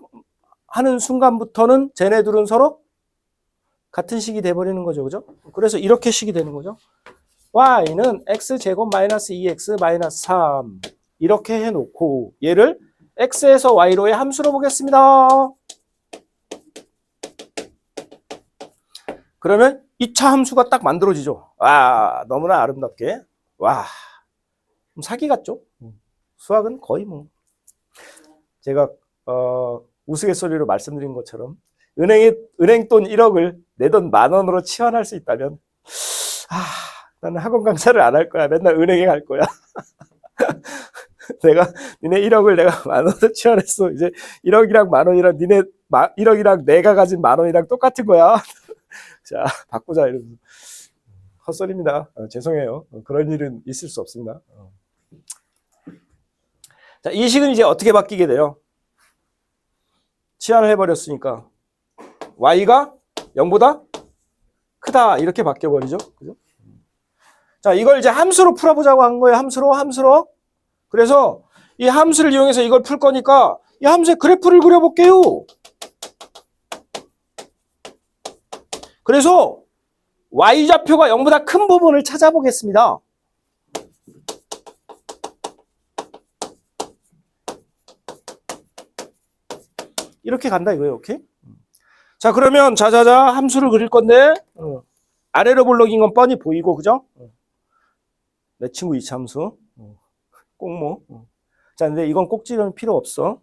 하는 순간부터는 쟤네들은 서로 같은 식이 돼버리는 거죠. 그죠? 그래서 이렇게 식이 되는 거죠. y는 x제곱 마이너스 2x 마이너스 3 이렇게 해놓고 얘를 x에서 y로의 함수로 보겠습니다. 그러면 2차 함수가 딱 만들어지죠. 와, 너무나 아름답게. 와, 좀 사기 같죠? 수학은 거의 뭐 제가 우스갯소리로 말씀드린 것처럼 은행 돈 1억을 내 돈 10,000원으로 치환할 수 있다면 나는 학원 강사를 안 할 거야. 맨날 은행에 갈 거야. 내가 니네 1억을 내가 10,000원으로 치환했어. 이제 1억이랑 10,000원이랑 니네 1억이랑 내가 가진 10,000원이랑 똑같은 거야. 자, 바꾸자 이러면서. 헛소리입니다. 죄송해요. 그런 일은 있을 수 없습니다. 자, 이 식은 이제 어떻게 바뀌게 돼요? 치환을 해버렸으니까 y가 0보다 크다 이렇게 바뀌어버리죠. 그죠? 자, 이걸 이제 함수로 풀어보자고 한 거예요. 함수로. 그래서 이 함수를 이용해서 이걸 풀 거니까 이 함수의 그래프를 그려볼게요. 그래서 y좌표가 0보다 큰 부분을 찾아보겠습니다. 이렇게 간다 이거예요. 오케이? 자, 그러면 자자자 함수를 그릴 건데 아래로 볼록인 건 뻔히 보이고 그죠? 내 친구 이차함수 꼭뭐 자, 근데 이건 꼭지는 필요 없어.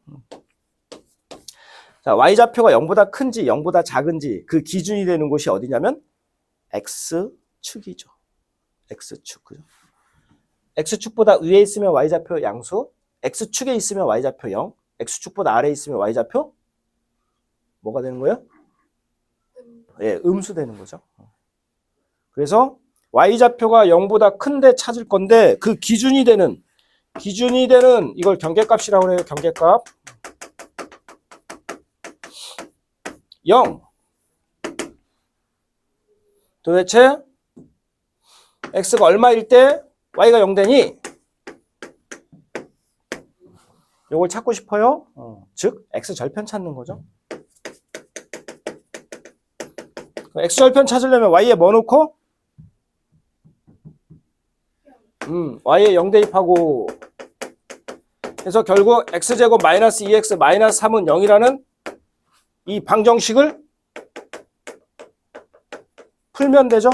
자, y좌표가 0보다 큰지 0보다 작은지 그 기준이 되는 곳이 어디냐면 x축이죠. x축. 그죠? x축보다 위에 있으면 y좌표 양수, x축에 있으면 y좌표 0, x축보다 아래에 있으면 y좌표 뭐가 되는 거예요? 예, 음수 되는 거죠. 그래서 y좌표가 0보다 큰데 찾을 건데 그 기준이 되는 이걸 경계값이라고 해요. 경계값 0. 도대체 x가 얼마일 때 y가 0 되니? 요걸 찾고 싶어요. 즉 x절편 찾는 거죠. x절편 찾으려면 y에 뭐 넣고? y에 0 대입하고 해서 결국 x제곱 마이너스 2x 마이너스 3은 0이라는 이 방정식을 풀면 되죠.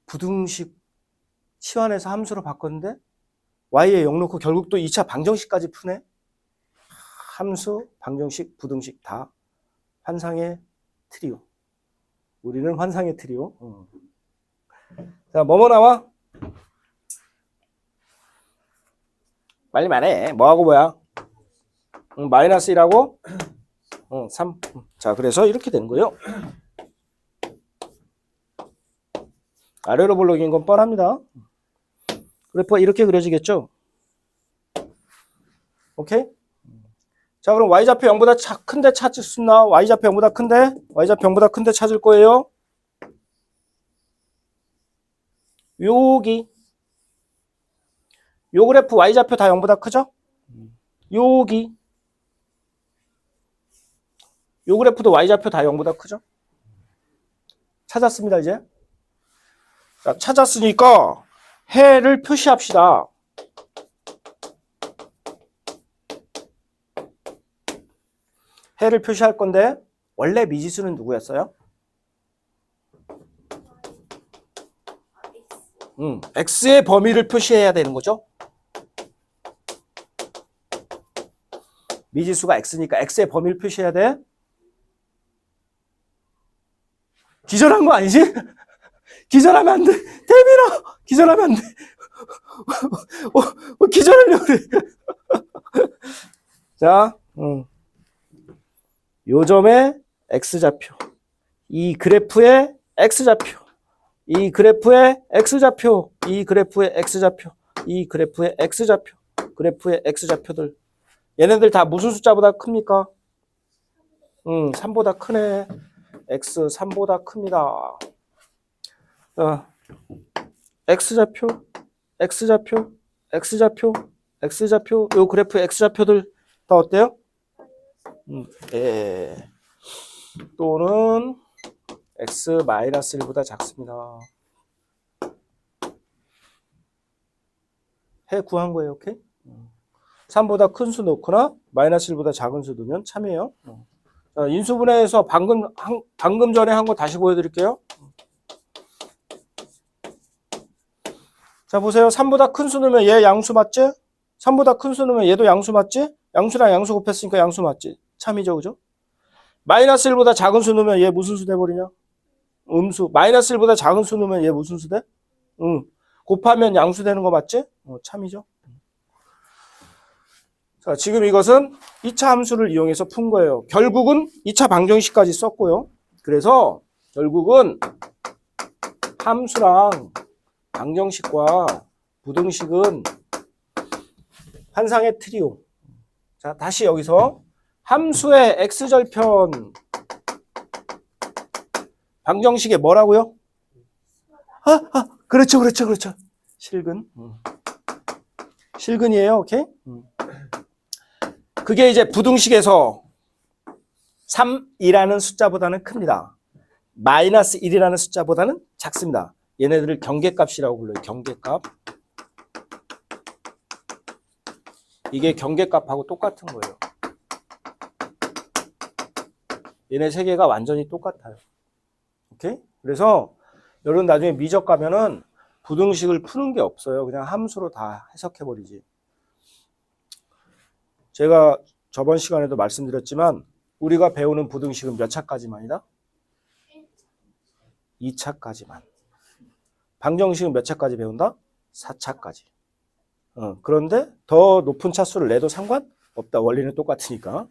부등식 치환해서 함수로 바꿨는데 y에 0 넣고 결국 또 2차 방정식까지 푸네. 함수, 방정식, 부등식 다 환상의 트리오. 우리는 환상의 트리오. 자, 뭐뭐 나와? 빨리 말해. 뭐하고 뭐야? 마이너스 1하고 3. 자, 그래서 이렇게 되는 거예요. 아래로 볼록인 건 뻔합니다. 그래프가 이렇게 그려지겠죠? 오케이? 자, 그럼 y좌표 0보다 큰데 찾을 수 있나? y좌표 0보다 큰데? y좌표 0보다 큰데 찾을 거예요. 여기. 요 그래프 y좌표 다 0보다 크죠? 여기. 요 그래프도 y좌표 다 0보다 크죠? 찾았습니다, 이제. 자, 찾았으니까 해를 표시합시다. 해를 표시할 건데 원래 미지수는 누구였어요? x의 범위를 표시해야 되는 거죠. 미지수가 x니까 x의 범위를 표시해야 돼. 기절한 거 아니지? 기절하면 안 돼. 대민아, 기절하면 안 돼. 기절하려고 그래. 자, 요점의 x좌표, 이 그래프의 x좌표, 이 그래프의 x좌표, 이 그래프의 x좌표, 이 그래프의 x좌표, 그래프의 x좌표들 얘네들 다 무슨 숫자보다 큽니까? 3보다 크네. x 3보다 큽니다. x좌표, x좌표, X좌표, 요 그래프 X좌표들 다 어때요? 예. 또는 X-1보다 작습니다. 해 구한 거예요, 오케이? 3보다 큰 수 넣거나 마이너스 1보다 작은 수 넣으면 참이에요. 자, 인수분해에서 방금 전에 한 거 다시 보여드릴게요. 자, 보세요. 3보다 큰 수 넣으면 얘 양수 맞지? 3보다 큰 수 넣으면 얘도 양수 맞지? 양수랑 양수 곱했으니까 양수 맞지? 참이죠, 그죠? 마이너스 1보다 작은 수 넣으면 얘 무슨 수 돼버리냐? 음수. 마이너스 1보다 작은 수 넣으면 얘 무슨 수 돼? 곱하면 양수 되는 거 맞지? 참이죠. 자, 지금 이것은 2차 함수를 이용해서 푼 거예요. 결국은 2차 방정식까지 썼고요. 그래서 결국은 함수랑 방정식과 부등식은 환상의 트리오. 자, 다시 여기서 함수의 x절편 방정식에 뭐라고요? 그렇죠. 실근. 실근이에요. 오케이? 그게 이제 부등식에서 3이라는 숫자보다는 큽니다. 마이너스 1이라는 숫자보다는 작습니다. 얘네들을 경계값이라고 불러요. 경계값. 이게 경계값하고 똑같은 거예요. 얘네 세 개가 완전히 똑같아요. 오케이? 그래서 여러분 나중에 미적 가면은 부등식을 푸는 게 없어요. 그냥 함수로 다 해석해버리지. 제가 저번 시간에도 말씀드렸지만 우리가 배우는 부등식은 몇 차까지만이다? 2차까지만. 방정식은 몇 차까지 배운다? 4차까지. 그런데 더 높은 차수를 내도 상관없다. 원리는 똑같으니까.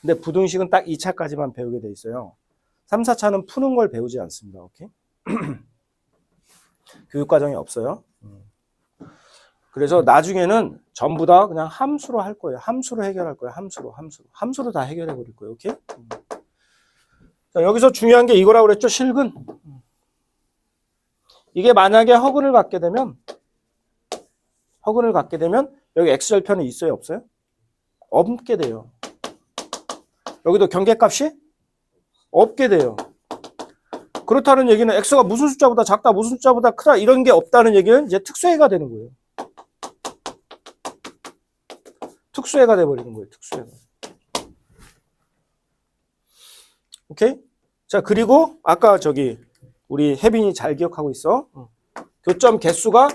근데 부등식은 딱 2차까지만 배우게 돼 있어요. 3, 4차는 푸는 걸 배우지 않습니다. 오케이? 교육과정이 없어요. 그래서 나중에는 전부 다 그냥 함수로 할 거예요. 함수로 해결할 거예요. 함수로 다 해결해 버릴 거예요. 오케이? 자, 여기서 중요한 게 이거라고 그랬죠? 실근. 이게 만약에 허근을 갖게 되면 여기 x절편이 있어요? 없어요? 없게 돼요. 여기도 경계값이 없게 돼요. 그렇다는 얘기는 x가 무슨 숫자보다 작다, 무슨 숫자보다 크다 이런 게 없다는 얘기는 이제 특수해가 되는 거예요. 특수해가 돼버리는 거예요. 특수해가. 오케이? 자, 그리고 아까 저기 우리 혜빈이 잘 기억하고 있어. 교점 개수가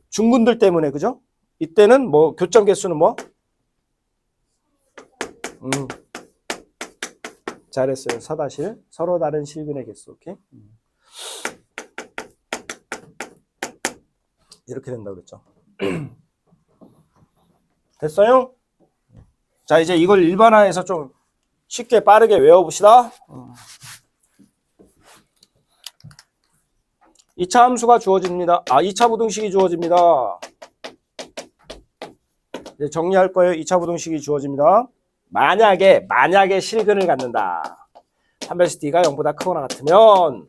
중근들 때문에, 그죠? 이때는 뭐 교점 개수는 뭐? 잘했어요. 서다실. 서로 다른 실근의 개수. 오케이? 이렇게 된다고 그랬죠. 됐어요? 자, 이제 이걸 일반화해서 좀 쉽게 빠르게 외워봅시다. 2차 함수가 주어집니다. 2차 부등식이 주어집니다. 이제 정리할 거예요. 2차 부등식이 주어집니다. 만약에 실근을 갖는다. 판별식 D가 0보다 크거나 같으면,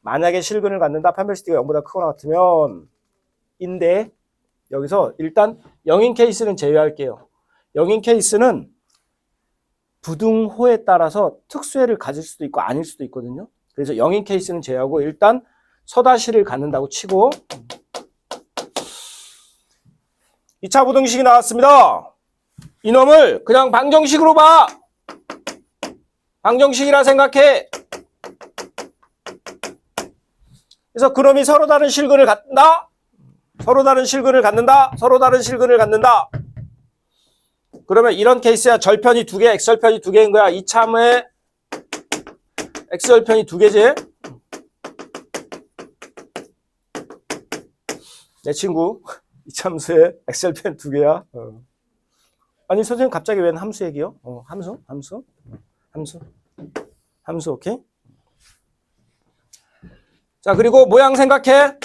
만약에 실근을 갖는다. 판별식 D가 0보다 크거나 같으면 인데, 여기서 일단 0인 케이스는 제외할게요. 0인 케이스는 부등호에 따라서 특수해를 가질 수도 있고 아닐 수도 있거든요. 그래서 0인 케이스는 제외하고 일단 서다시를 갖는다고 치고 2차 부등식이 나왔습니다. 이놈을 그냥 방정식으로 봐. 방정식이라 생각해. 그래서 그놈이 서로 다른 실근을 갖는다. 서로 다른 실근을 갖는다. 그러면 이런 케이스야. 절편이 2개, x절편이 2개인 거야. 이참에 x절편이 2개지. 내 친구 이참수에 x절편 2개야. 아니 선생님 갑자기 웬 함수 얘기요? 함수 오케이? 자, 그리고 모양 생각해.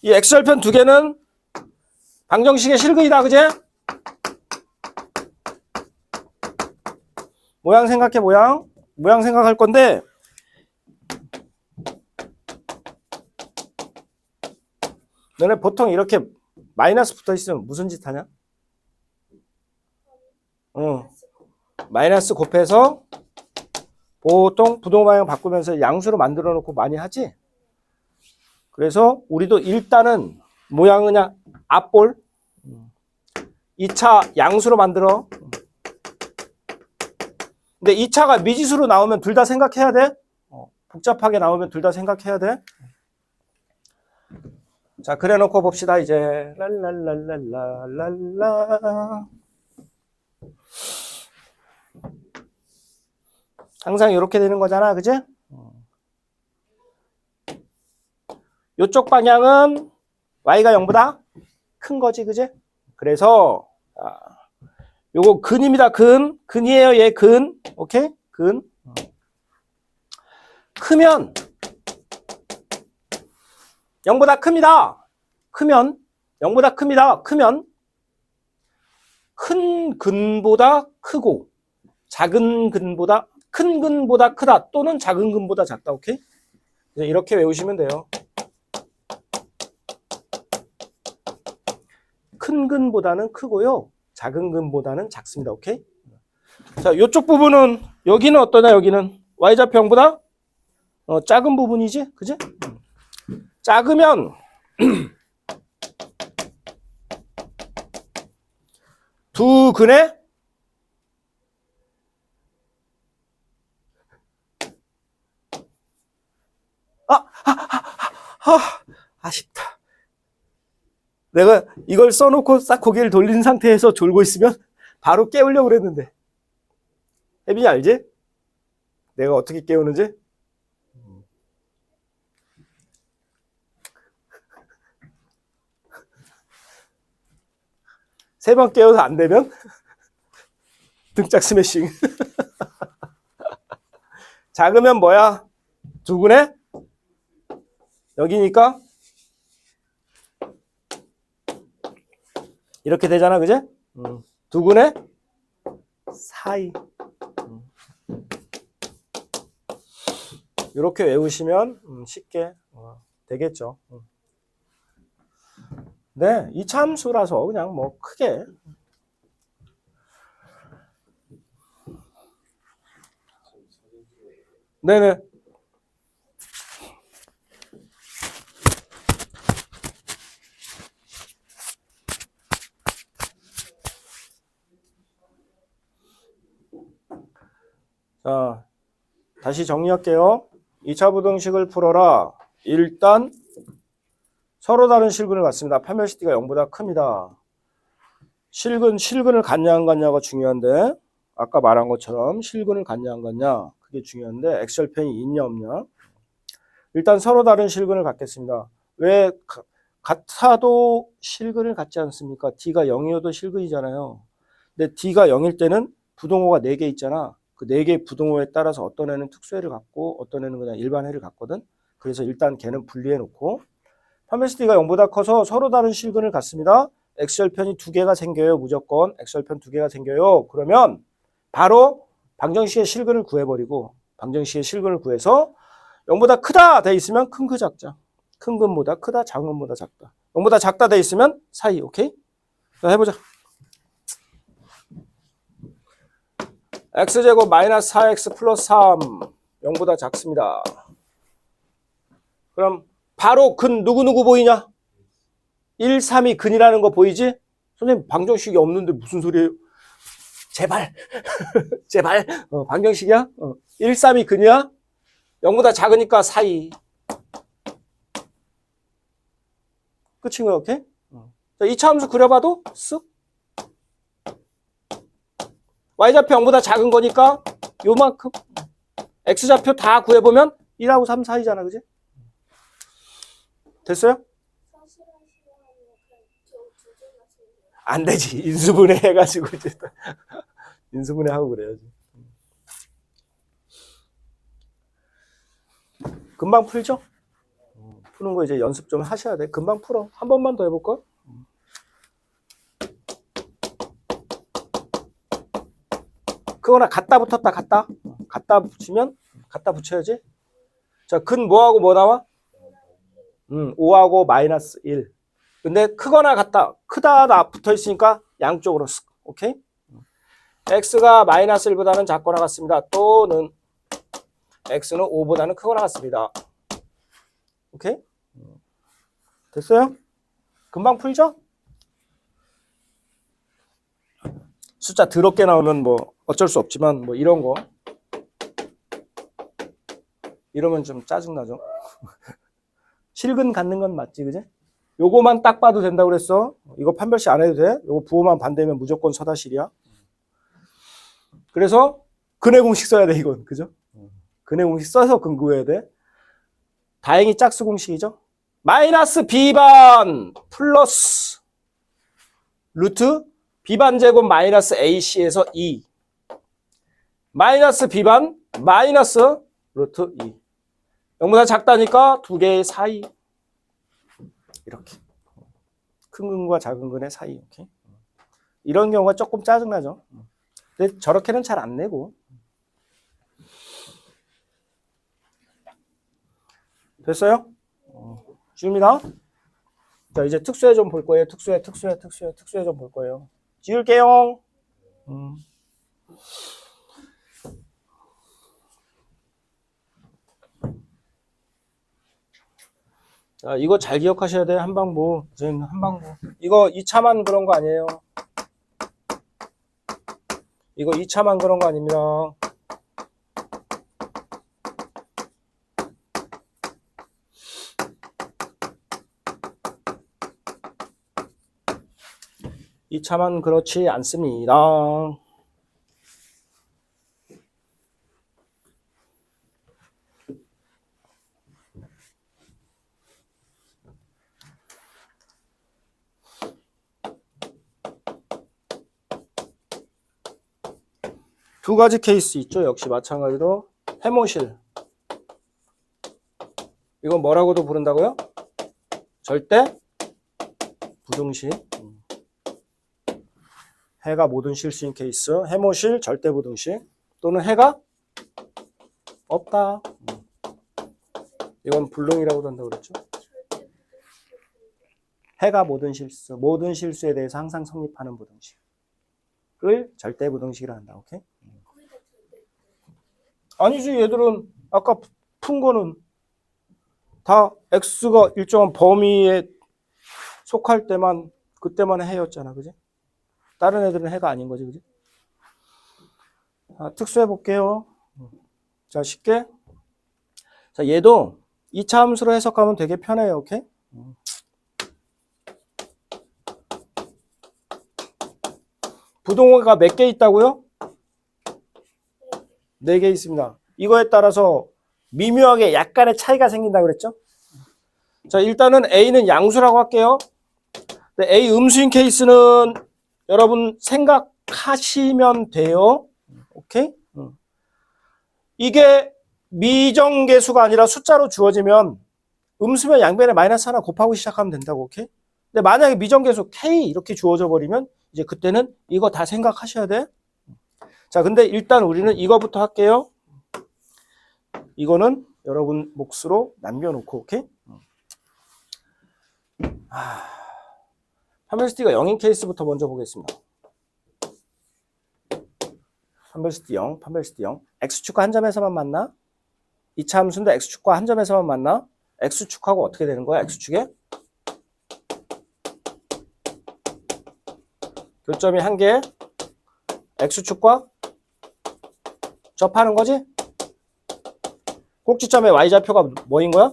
이 x절편 2개는 방정식의 실근이다. 그제? 모양 생각해. 모양 생각할 건데 너네 보통 이렇게 마이너스 붙어 있으면 무슨 짓 하냐? 마이너스 곱해서 보통 부동 방향 바꾸면서 양수로 만들어 놓고 많이 하지? 그래서 우리도 일단은 모양은 그냥 앞볼 2차 양수로 만들어. 근데 2차가 미지수로 나오면 둘 다 생각해야 돼. 복잡하게 나오면 둘 다 생각해야 돼. 자, 그래 놓고 봅시다. 이제 랄랄랄랄랄랄라. 항상 이렇게 되는 거잖아. 그지? 이쪽 방향은 y가 0보다 큰 거지. 그지? 그래서 요거 근입니다. 근이에요. 얘 근. 오케이? 근. 크면 0보다 큽니다. 크면 0보다 큽니다. 크면 큰 근보다 크고 작은 근보다 큰 근보다 크다 또는 작은 근보다 작다. 오케이? 이렇게 외우시면 돼요. 큰 근보다는 크고요. 작은 근보다는 작습니다. 오케이? 자, 이쪽 부분은 여기는 어떠냐? 여기는 y좌표 0보다 작은 부분이지? 그지? 작으면 두 근에 아쉽다. 내가 이걸 써놓고 싹 고개를 돌린 상태에서 졸고 있으면 바로 깨우려고 그랬는데. 혜빈이 알지? 내가 어떻게 깨우는지? 세 번 깨워서 안 되면 등짝 스매싱. 작으면 뭐야? 두 근에 여기니까 이렇게 되잖아. 그지? 두 근에 사이. 이렇게 외우시면 쉽게 되겠죠. 네, 이차함수라서 그냥 뭐 크게. 네네. 자, 다시 정리할게요. 2차 부등식을 풀어라. 일단 서로 다른 실근을 갖습니다. 파멸시티가 0보다 큽니다. 실근을 갖냐 안 갖냐가 중요한데 아까 말한 것처럼 실근을 갖냐 안 갖냐 그게 중요한데 엑셀펜이 있냐 없냐. 일단 서로 다른 실근을 갖겠습니다. 왜 같아도 실근을 갖지 않습니까? D가 0이어도 실근이잖아요. 근데 D가 0일 때는 부동호가 4개 있잖아. 그 4개의 부동호에 따라서 어떤 애는 특수해를 갖고 어떤 애는 그냥 일반해를 갖거든. 그래서 일단 걔는 분리해 놓고 파멸시티가 0보다 커서 서로 다른 실근을 갖습니다. 엑셀편이 2개가 생겨요. 무조건 엑셀편 2개가 생겨요. 그러면 바로 방정식의 실근을 구해버리고 방정식의 실근을 구해서 0보다 크다 돼 있으면 큰 그 작자. 큰 근보다 크다 작은 근보다 작다. 0보다 작다 돼 있으면 사이. 오케이? 자, 해보자. x제곱 마이너스 4x 플러스 3 0보다 작습니다. 그럼 바로 근 누구누구 보이냐? 1, 3이 근이라는 거 보이지? 선생님 방정식이 없는데 무슨 소리예요? 제발 제발 방정식이야? 1, 3이 근이야? 0보다 작으니까 사이. 끝인 거야. 오케이? 자, 2차 함수 그려봐도 쓱 y좌표 0보다 작은 거니까 요만큼 x좌표 다 구해보면 1하고 3 사이잖아. 그지? 됐어요? 안 되지. 인수분해 해가지고 이제 인수분해 하고 그래야지. 금방 풀죠? 푸는 거 이제 연습 좀 하셔야 돼. 금방 풀어. 한 번만 더 해볼까? 그거나 갖다 붙었다 갖다 붙이면 갖다 붙여야지. 자, 근 뭐하고 뭐 나와? 5하고 마이너스 1. 근데 크거나 같다. 크다 붙어 있으니까 양쪽으로 쓱. 오케이? x가 마이너스 1보다는 작거나 같습니다. 또는 x는 5보다는 크거나 같습니다. 오케이? 됐어요? 금방 풀죠? 숫자 더럽게 나오면 뭐 어쩔 수 없지만 뭐 이런 거 이러면 좀 짜증나죠. 실근 갖는 건 맞지, 그지? 요거만 딱 봐도 된다고 그랬어. 이거 판별식 안 해도 돼. 요거 부호만 반대면 무조건 서다실이야. 그래서 근해 공식 써야 돼, 이건. 그죠? 근해 공식 써서 근거해야 돼. 다행히 짝수 공식이죠. 마이너스 b반 플러스 루트 b반 제곱 마이너스 ac에서 2 마이너스 b반 마이너스 루트 2 0보다 작다니까 두 개의 사이 이렇게 큰 근과 작은 근의 사이. 오케이? 이런 경우가 조금 짜증나죠. 근데 저렇게는 잘 안 내고. 됐어요? 지웁니다. 자, 이제 특수해 좀 볼 거예요. 특수해 좀 볼 거예요. 지울게요. 자, 이거 잘 기억하셔야 돼. 한방부. 지금 한방부. 이거 2차만 그런 거 아니에요. 이거 2차만 그런 거 아닙니다. 이 차만 그렇지 않습니다. 두 가지 케이스 있죠. 역시 마찬가지로 해모실. 이건 뭐라고도 부른다고요? 절대 부등식. 해가 모든 실수인 케이스. 해모실 절대 부등식. 또는 해가 없다. 이건 불능이라고도 한다고 그랬죠. 해가 모든 실수에 대해서 항상 성립하는 부등식을 절대 부등식이라 한다. 오케이? 아니지, 얘들은 아까 푼 거는 다 x가 일정한 범위에 속할 때만 그때만 해였잖아, 그지? 다른 애들은 해가 아닌 거지, 그지? 특수해 볼게요. 자, 쉽게. 자, 얘도 2차 함수로 해석하면 되게 편해요, 오케이? 부동호가 몇 개 있다고요? 4개 있습니다. 이거에 따라서 미묘하게 약간의 차이가 생긴다고 그랬죠? 자, 일단은 A는 양수라고 할게요. 근데 A 음수인 케이스는 여러분 생각하시면 돼요. 오케이? 이게 미정계수가 아니라 숫자로 주어지면 음수면 양변에 마이너스 하나 곱하고 시작하면 된다고. 오케이? 근데 만약에 미정계수 K 이렇게 주어져 버리면 이제 그때는 이거 다 생각하셔야 돼. 자, 근데 일단 우리는 이거부터 할게요. 이거는 여러분 몫으로 남겨놓고, 오케이? 판별시티가 0인 케이스부터 먼저 보겠습니다. 판별시티 0, 판별시티 0. X축과 한 점에서만 만나? 2차 함수인데 X축과 한 점에서만 만나? X축하고 어떻게 되는 거야? X축에? 교점이 한 개, X축과 접하는 거지? 꼭지점의 Y좌표가 뭐인 거야?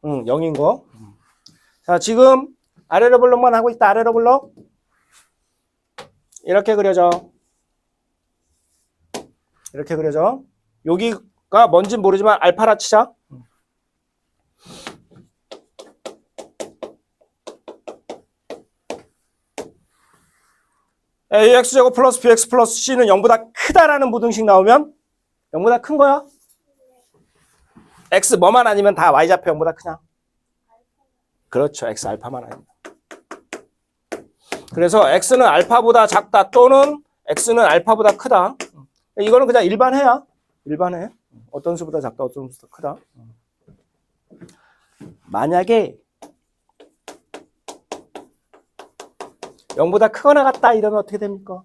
0인 거. 자, 지금 아래로 블록만 하고 있다. 아래로 블록. 이렇게 그려져. 이렇게 그려져. 여기가 뭔진 모르지만 알파라 치자. AX제곱 플러스 BX 플러스 C는 0보다 크다라는 부등식 나오면 0보다 큰 거야. X 뭐만 아니면 다 Y좌표 0보다 크냐? 그렇죠. X 알파만 아닙니다. 그래서 X는 알파보다 작다 또는 X는 알파보다 크다. 이거는 그냥 일반해야. 일반해. 어떤 수보다 작다, 어떤 수보다 크다. 만약에 0보다 크거나 같다 이러면 어떻게 됩니까?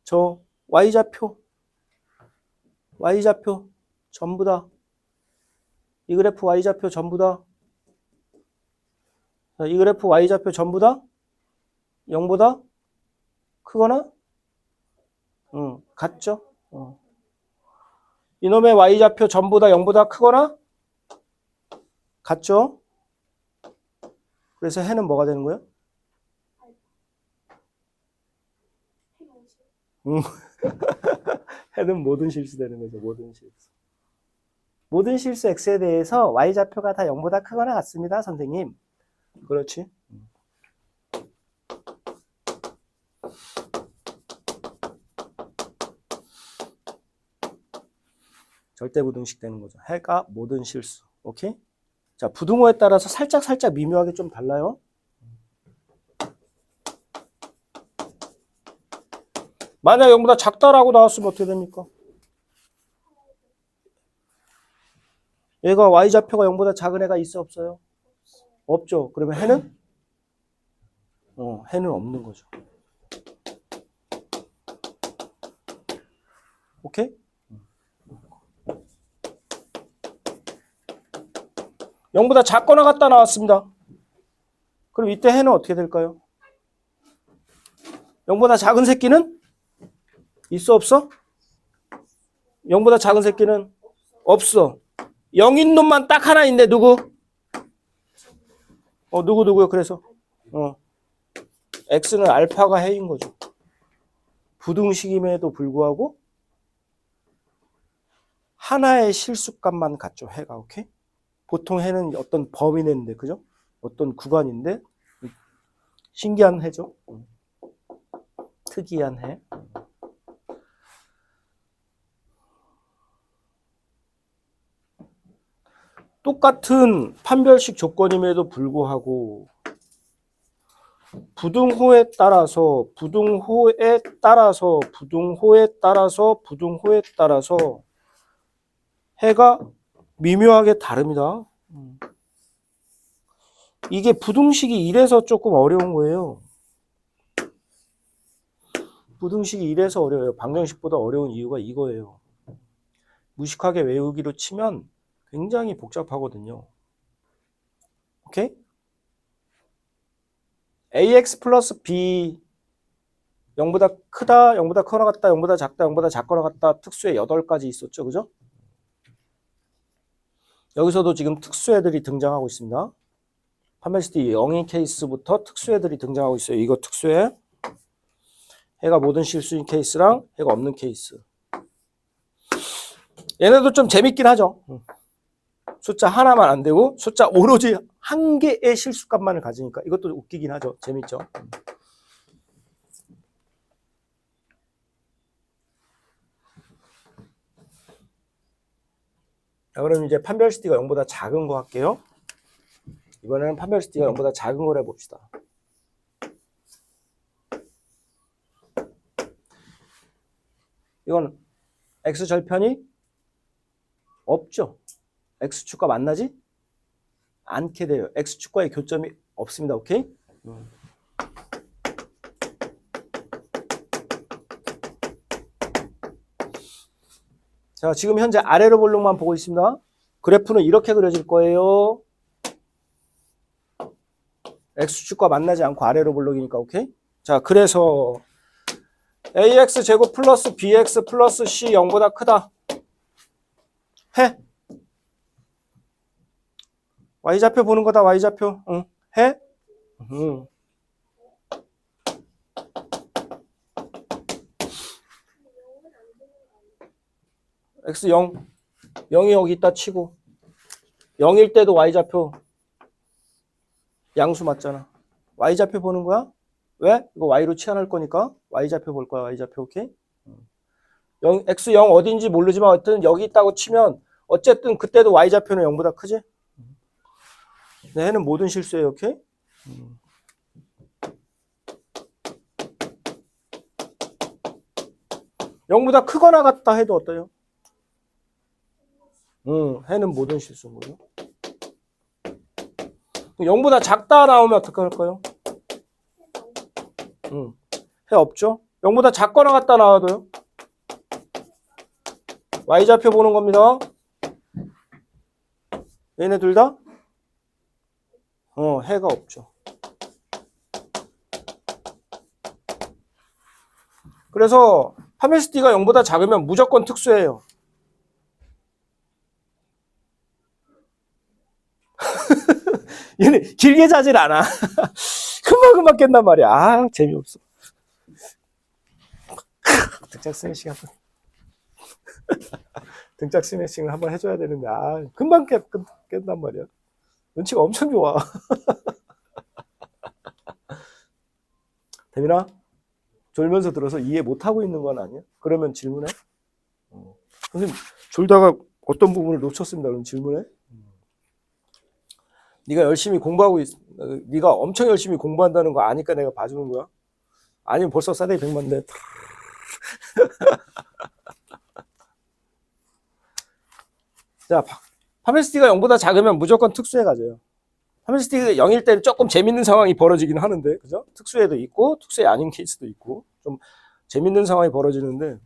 저 y좌표 전부 다 이 그래프 y좌표 전부 다 이 그래프 y좌표 전부 다 0보다 크거나 같죠? 이놈의 y좌표 전부 다 0보다 크거나 같죠? 그래서 해는 뭐가 되는 거예요? 해는 모든 실수 되는 거죠. 모든 실수. 모든 실수 x에 대해서 y좌표가 다 0보다 크거나 같습니다. 선생님. 그렇지. 절대부등식 되는 거죠. 해가 모든 실수. 오케이? 자, 부등호에 따라서 살짝 미묘하게 좀 달라요. 만약 0보다 작다라고 나왔으면 어떻게 됩니까? 얘가 y좌표가 0보다 작은 애가 있어 없어요? 없죠. 그러면 해는? 해는 없는 거죠. 오케이? 0보다 작거나 같다 나왔습니다. 그럼 이때 해는 어떻게 될까요? 0보다 작은 새끼는? 있어 없어? 0보다 작은 새끼는? 없어. 0인 놈만 딱 하나 있네. 누구? 누구요? 그래서 x는 알파가 해인 거죠. 부등식임에도 불구하고 하나의 실수값만 같죠. 해가. 오케이? 보통 해는 어떤 범위 내인데, 그죠? 어떤 구간인데 신기한 해죠. 특이한 해. 똑같은 판별식 조건임에도 불구하고 부등호에 따라서 해가 미묘하게 다릅니다. 이게 부등식이 이래서 조금 어려운 거예요. 부등식이 이래서 어려워요. 방정식보다 어려운 이유가 이거예요. 무식하게 외우기로 치면 굉장히 복잡하거든요. 오케이? ax 플러스 b 0보다 크다, 0보다 크거나 같다, 0보다 작다, 0보다 작거나 같다 특수에 8가지 있었죠. 그죠? 여기서도 지금 특수애들이 등장하고 있습니다. 판별시티 0인 케이스부터 특수애들이 등장하고 있어요. 이거 특수애. 해가 모든 실수인 케이스랑 해가 없는 케이스. 얘네도 좀 재밌긴 하죠. 숫자 하나만 안 되고 숫자 오로지 한 개의 실수값만을 가지니까 이것도 웃기긴 하죠. 재밌죠. 자, 그럼 이제 판별시티가 0보다 작은 거 할게요. 이번에는 판별시티가 0보다 작은 걸 해봅시다. 이건 x절편이 없죠. x축과 만나지 않게 돼요. x축과의 교점이 없습니다. 오케이? 자, 지금 현재 아래로 볼록만 보고 있습니다. 그래프는 이렇게 그려질 거예요. x축과 만나지 않고 아래로 볼록이니까. 오케이? 자, 그래서 ax 제곱 플러스 bx 플러스 c 0보다 크다. 해. y좌표 보는 거다. y좌표. 응. 해. x 0. 0이 여기 있다 치고 0일 때도 y좌표 양수 맞잖아. y좌표 보는 거야? 왜? 이거 y로 치환할 거니까 y좌표 볼 거야. y좌표. 오케이? x 0 어딘지 모르지만 어쨌든 여기 있다고 치면 어쨌든 그때도 y좌표는 0보다 크지? 네, 해는 모든 실수예요. 오케이? 0보다 크거나 같다 해도 어때요? 해는 모든 실수인 거죠. 0보다 작다 나오면 어떻게 할까요? 해 없죠? 0보다 작거나 같다 나와도요? y좌표 보는 겁니다. 얘네 둘 다? 해가 없죠. 그래서 파멜스 D가 0보다 작으면 무조건 특수예요. 얘네 길게 자질 않아. 금방금방 깬단 말이야. 아, 재미없어. 등짝 스매싱 한번. 등짝 스매싱을 한번 해줘야 되는데, 금방 깬단 말이야. 눈치가 엄청 좋아. 대민아, 졸면서 들어서 이해 못하고 있는 건 아니야? 그러면 질문해. 선생님, 졸다가 어떤 부분을 놓쳤습니다. 그럼 질문해. 네가 열심히 공부하고 네가 엄청 열심히 공부한다는 거 아니까 내가 봐주는 거야? 아니면 벌써 싸대기 100만데. 자, 파멜스 D가 0보다 작으면 무조건 특수에 가져요. 파멜스 D가 0일 때는 조금 재밌는 상황이 벌어지긴 하는데, 그죠? 특수에도 있고, 특수에 아닌 케이스도 있고, 좀 재밌는 상황이 벌어지는데,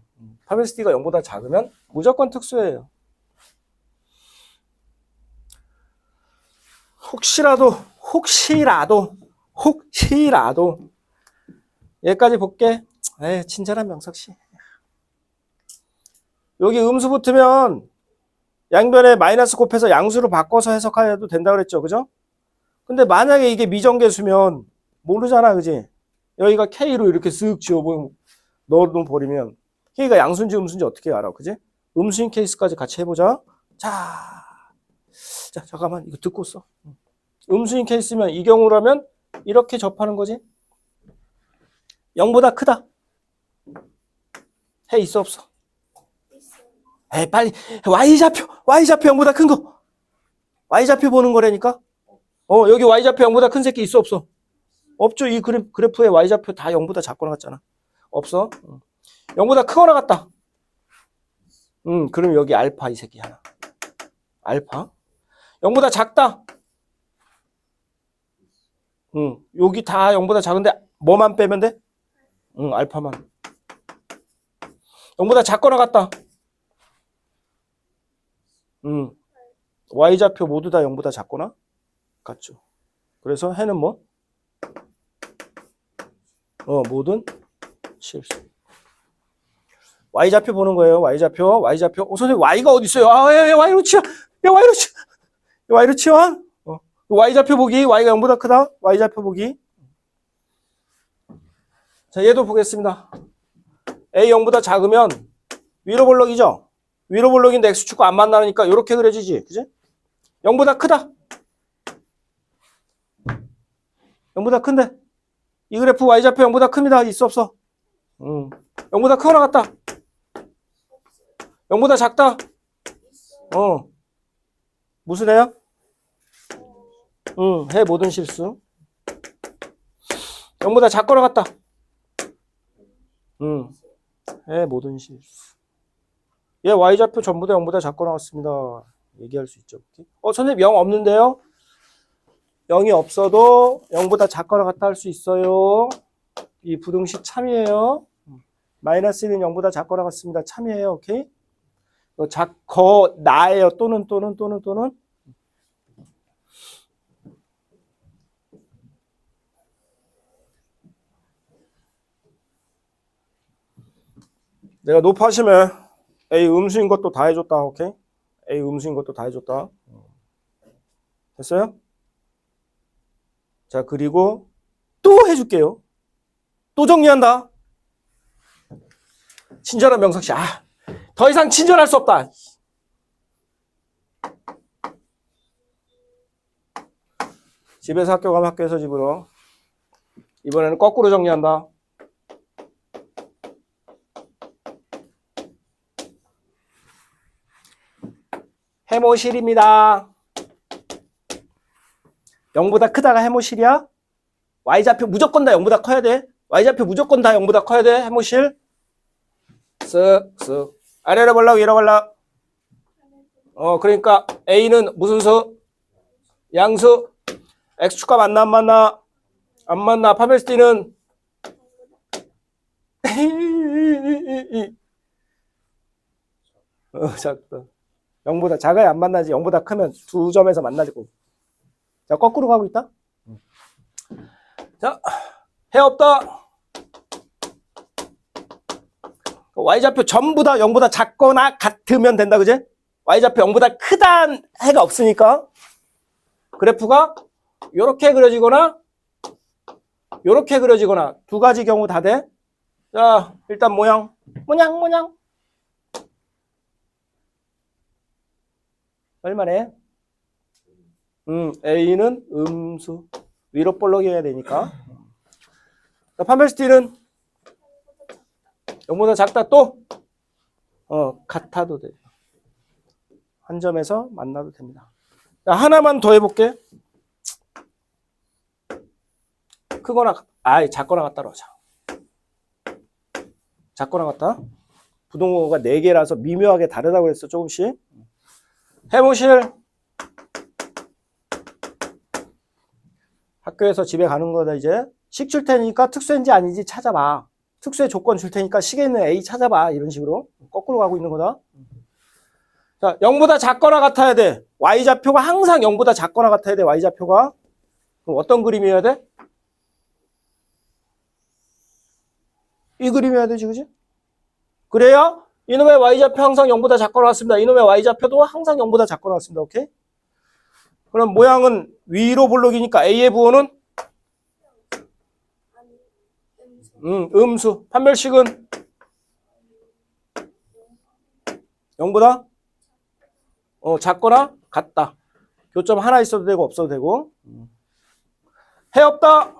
파멜스 D가 0보다 작으면 무조건 특수예요. 혹시라도 여기까지 볼게. 친절한 명석씨. 여기 음수 붙으면 양변에 마이너스 곱해서 양수로 바꿔서 해석해도 된다고 그랬죠. 그죠? 근데 만약에 이게 미정계수면 모르잖아. 그지? 여기가 K로 이렇게 쓱 넣어버리면 K가 양수인지 음수인지 어떻게 알아. 그지? 음수인 케이스까지 같이 해보자. 자, 잠깐만. 이거 듣고 써. 음수인 케이스면 이 경우라면 이렇게 접하는 거지. 0보다 크다. 해 있어 없어? 빨리 y좌표 0보다 큰 거. y좌표 보는 거라니까. 여기 y좌표 0보다 큰 새끼 있어 없어? 없죠. 이 그래프에 y좌표 다 0보다 작거나 같잖아. 없어. 0보다 크거나 같다. 그럼 여기 알파 이 새끼 하나. 알파. 0보다 작다. 여기 다 0보다 작은데 뭐만 빼면 돼? 알파만. 0보다 작거나 같다. y좌표 모두 다 0보다 작거나 같죠. 그래서 해는 뭐? 모든 실수. y좌표 보는 거예요. y좌표. 선생님 y가 어디 있어요? y로 치워. y로 치워. y좌표 보기. y가 0보다 크다. y좌표 보기. 자, 얘도 보겠습니다. a 0보다 작으면 위로 볼록이죠? 위로 볼록인데 x축과 안 만나니까 이렇게 그려지지. 그지? 0보다 크다. 0보다 큰데. 이 그래프 y좌표 0보다 큽니다. 있어 없어? 0보다 크거나 같다. 0보다 작다. 무슨 해야? 해 모든 실수. 0보다 작거나 같다. 해 모든 실수. 얘 y좌표 전부 다 0보다 작거나 같습니다. 얘기할 수 있죠. 선생님 0 없는데요? 0이 없어도 0보다 작거나 같다 할 수 있어요. 이 부등식 참이에요. 마이너스 1은 0보다 작거나 같습니다. 참이에요. 오케이? 작거 나예요. 또는 내가 높아지면 A 음수인 것도 다 해줬다. 오케이? A 음수인 것도 다 해줬다. 됐어요? 자, 그리고 또 해줄게요. 또 정리한다. 친절한 명석씨. 더 이상 친절할 수 없다. 집에서 학교 가면 학교에서 집으로. 이번에는 거꾸로 정리한다. 해모실입니다. 0보다 크다가 해모실이야? y좌표 무조건 다 0보다 커야 돼. y좌표 무조건 다 0보다 커야 돼. 해모실. 쓱쓱. 아래로 볼라 위로 볼라. 그러니까 A는 무슨 수? 양수. X축값 만나 안 만나? 안 만나. 파멜스티는 작다. 0보다 작아야 안 만나지. 0보다 크면 두 점에서 만나지고. 자, 거꾸로 가고 있다. 자, 해 없다. Y좌표 전부 다 0보다 작거나 같으면 된다, 그제? Y좌표 0보다 크다는 해가 없으니까 그래프가 요렇게 그려지거나 요렇게 그려지거나 두 가지 경우 다 돼. 자, 일단 모양. 얼마네? A는 음수. 위로 볼록이 해야 되니까. 자, 파멜스티는 0보다 작다 또? 같아도 돼. 한 점에서 만나도 됩니다. 자, 하나만 더 해볼게. 크거나, 작거나 같다로 하자. 작거나 같다. 부동호가 4개라서 미묘하게 다르다고 했어, 조금씩. 해보실. 학교에서 집에 가는 거다, 이제. 식 줄 테니까 특수인지 아닌지 찾아봐. 특수의 조건 줄 테니까 식에 있는 A 찾아봐. 이런 식으로. 거꾸로 가고 있는 거다. 자, 0보다 작거나 같아야 돼. Y좌표가 항상 0보다 작거나 같아야 돼, Y좌표가. 그럼 어떤 그림이어야 돼? 이 그림이어야 되지, 그지? 그래야 이놈의 Y좌표 항상 0보다 작거나 같습니다. 이놈의 Y좌표도 항상 0보다 작거나 같습니다. 오케이? 그럼 모양은 위로 볼록이니까 A의 부호는? 음수. 판별식은? 0보다? 작거나 같다. 교점 하나 있어도 되고 없어도 되고. 해 없다.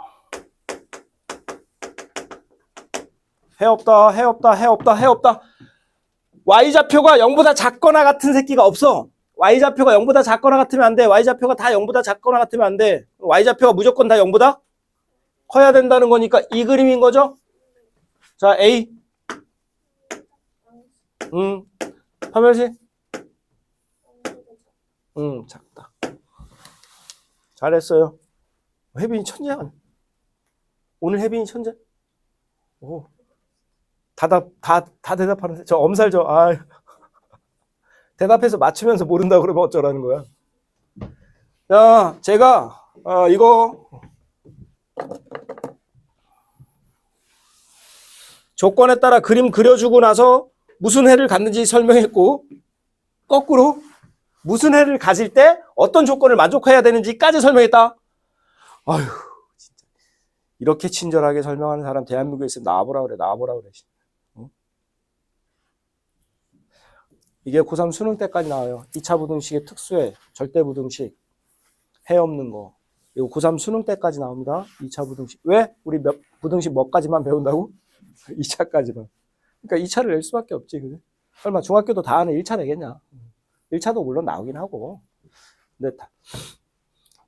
해 없다. Y좌표가 0보다 작거나 같은 새끼가 없어. Y좌표가 0보다 작거나 같으면 안 돼. Y좌표가 다 0보다 작거나 같으면 안 돼. Y좌표가 무조건 다 0보다 커야 된다는 거니까 이 그림인 거죠. 자, A. 파멸시? 작다. 잘했어요. 혜빈이 천재야. 오늘 혜빈이 천재? 오. 다 대답하는데. 저 엄살 저, 대답해서 맞추면서 모른다 그러면 어쩌라는 거야. 자, 제가, 이거, 조건에 따라 그림 그려주고 나서 무슨 해를 갖는지 설명했고, 거꾸로 무슨 해를 가질 때 어떤 조건을 만족해야 되는지까지 설명했다. 아휴, 진짜. 이렇게 친절하게 설명하는 사람 대한민국에 있으면 나와보라 그래. 응? 이게 고3 수능 때까지 나와요. 2차 부등식의 특수해, 절대부등식, 해 없는 거. 이거 고3 수능 때까지 나옵니다. 2차 부등식. 왜? 우리 부등식 뭐까지만 배운다고? 2차까지만. 그러니까 2차를 낼 수밖에 없지. 그래? 설마 중학교도 다 하는 1차 내겠냐? 1차도 물론 나오긴 하고. 근데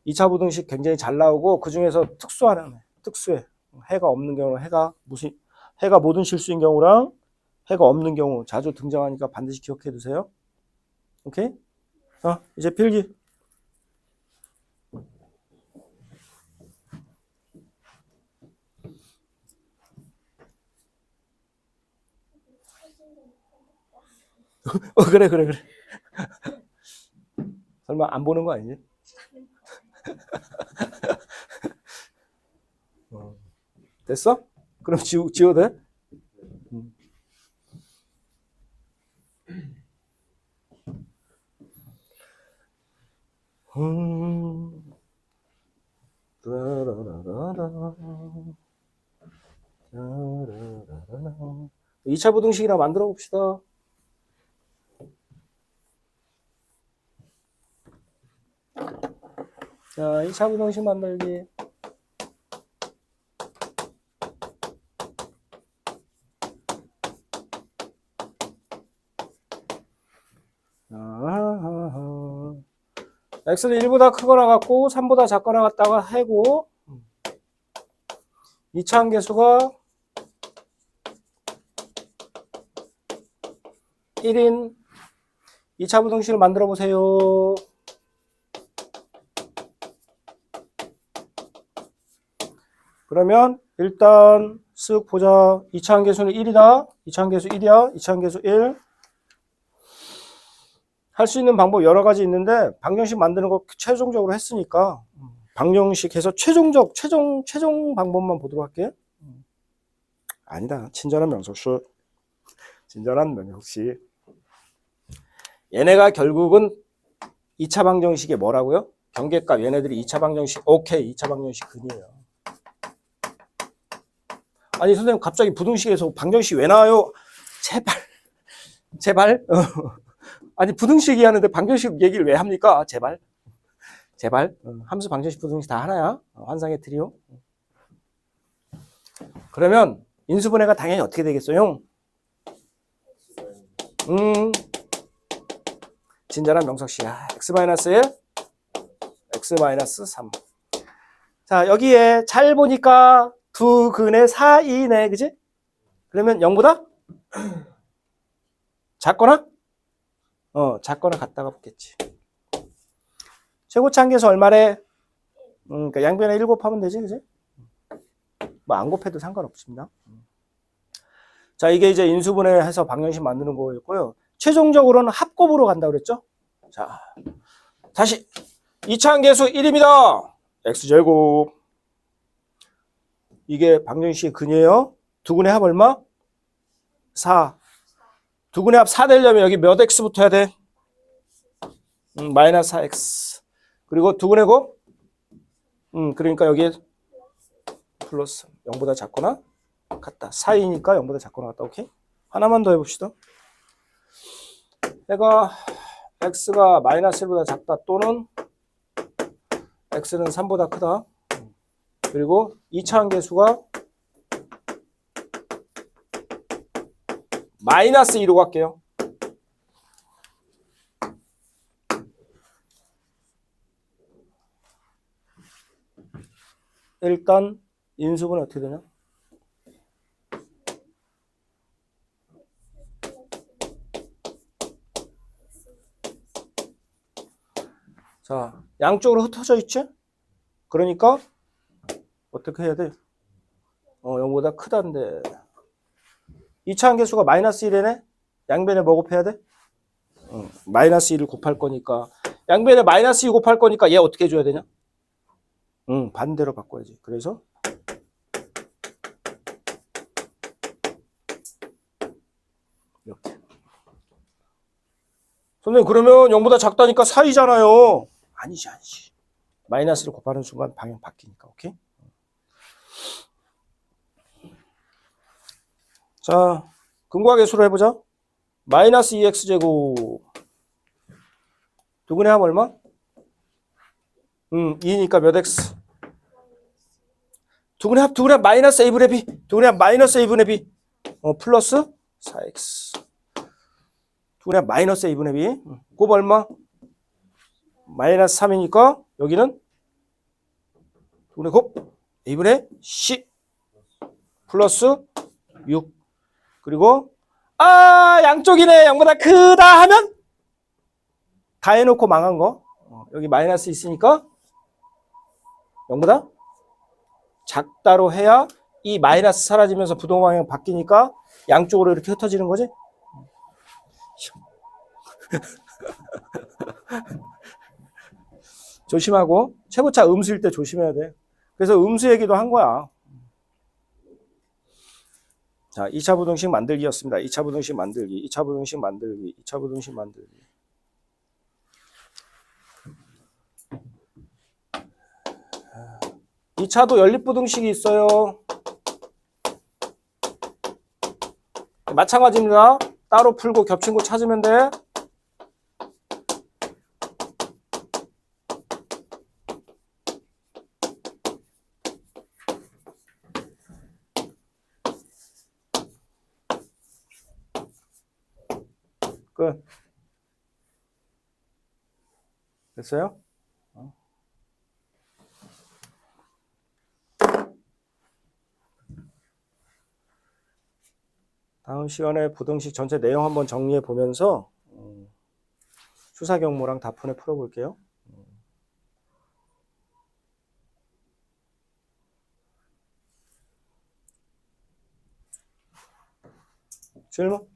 2차 부등식 굉장히 잘 나오고 그 중에서 특수해. 해가 없는 경우는 해가 모든 실수인 경우랑 해가 없는 경우 자주 등장하니까 반드시 기억해 두세요. 오케이? 이제 필기. 그래. 설마 안 보는 거 아니지? 됐어? 그럼 지워도 돼? 따라라라라. 2차 부등식이나 만들어 봅시다. 자, 2차 부등식 만들기. x는 1보다 크거나 같고 3보다 작거나 같다가 해고 2차 함계수가 1인 2차 부등식을 만들어 보세요. 그러면 일단 쓱 보자. 2차 함계수는 1이다. 2차 함계수 1이야. 2차 함계수 1. 할 수 있는 방법 여러 가지 있는데 방정식 만드는 거 최종적으로 했으니까 방정식 해서 최종 방법만 보도록 할게. 아니다. 친절한 명석수. 친절한 명석씨. 얘네가 결국은 2차 방정식이 뭐라고요? 경계값. 얘네들이 2차 방정식. 오케이. 2차 방정식 근이에요. 아니 선생님 갑자기 부등식에서 방정식 왜 나와요? 제발. 아니 부등식이 하는데 방정식 얘기를 왜 합니까? 제발. 함수 방정식 부등식 다 하나야. 환상의 트리오. 그러면 인수분해가 당연히 어떻게 되겠어요? 친절한 명석씨야. x-1 x-3. 자 여기에 잘 보니까 두 근의 사이네. 그지? 그러면 0보다 작거나? 작거나 같다가 붙겠지. 최고치 한계수 얼마래? 그러니까 양변에 1 곱하면 되지. 그지? 뭐 안 곱해도 상관없습니다. 자, 이게 이제 인수분해해서 방정식 만드는 거였고요. 최종적으로는 합곱으로 간다고 그랬죠? 자, 다시 2차 함계수 1입니다. x제곱. 이게 방정식의 근이에요. 두근의 합 얼마? 4. 두근의 합 4 되려면 여기 몇 x 붙어야 돼? 마이너스 4x. 그리고 두근의 곱? 그러니까 여기에 플러스 0보다 작거나 같다. 4이니까 0보다 작거나 같다. 오케이? 하나만 더 해봅시다. 내가 x가 마이너스 1보다 작다 또는 x는 3보다 크다. 그리고 2차 함계수가 마이너스 2로 갈게요. 일단 인수분해 어떻게 되냐? 자, 양쪽으로 흩어져 있지? 그러니까 어떻게 해야 돼? 0보다 크다인데 2차 함계수가 마이너스 1이네? 양변에 뭐 곱해야 돼? 마이너스 1을 곱할 거니까 양변에 마이너스 2 곱할 거니까 얘 어떻게 해줘야 되냐? 반대로 바꿔야지. 그래서 이렇게. 선생님 그러면 0보다 작다니까 4이잖아요. 아니지. 마이너스를 곱하는 순간 방향 바뀌니까. 오케이? 자, 근과 계수로 해보자. 마이너스 2x제곱. 두근의 합 얼마? 2니까 몇 x? 두근의 합 마이너스 a분의 b. 두근의 합 마이너스 a분의 b. 플러스 4x. 두근의 합 마이너스 a분의 b. 곱 얼마? 마이너스 3이니까 여기는 두근의 곱 a분의 c. 플러스 6. 그리고 양쪽이네. 0보다 크다 하면 다 해놓고 망한 거. 여기 마이너스 있으니까 0보다 작다로 해야 이 마이너스 사라지면서 부동 방향 바뀌니까 양쪽으로 이렇게 흩어지는 거지. 조심하고 최고차 음수일 때 조심해야 돼. 그래서 음수 얘기도 한 거야. 자, 2차 부등식 만들기였습니다. 2차 부등식 만들기. 2차도 연립부등식이 있어요. 마찬가지입니다. 따로 풀고 겹친 거 찾으면 돼. 끝. 됐어요? 다음 시간에 부등식 전체 내용 한번 정리해 보면서 수사 경모랑 다푼에 풀어볼게요. 질문?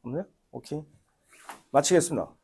없네? 오케이. 마치겠습니다.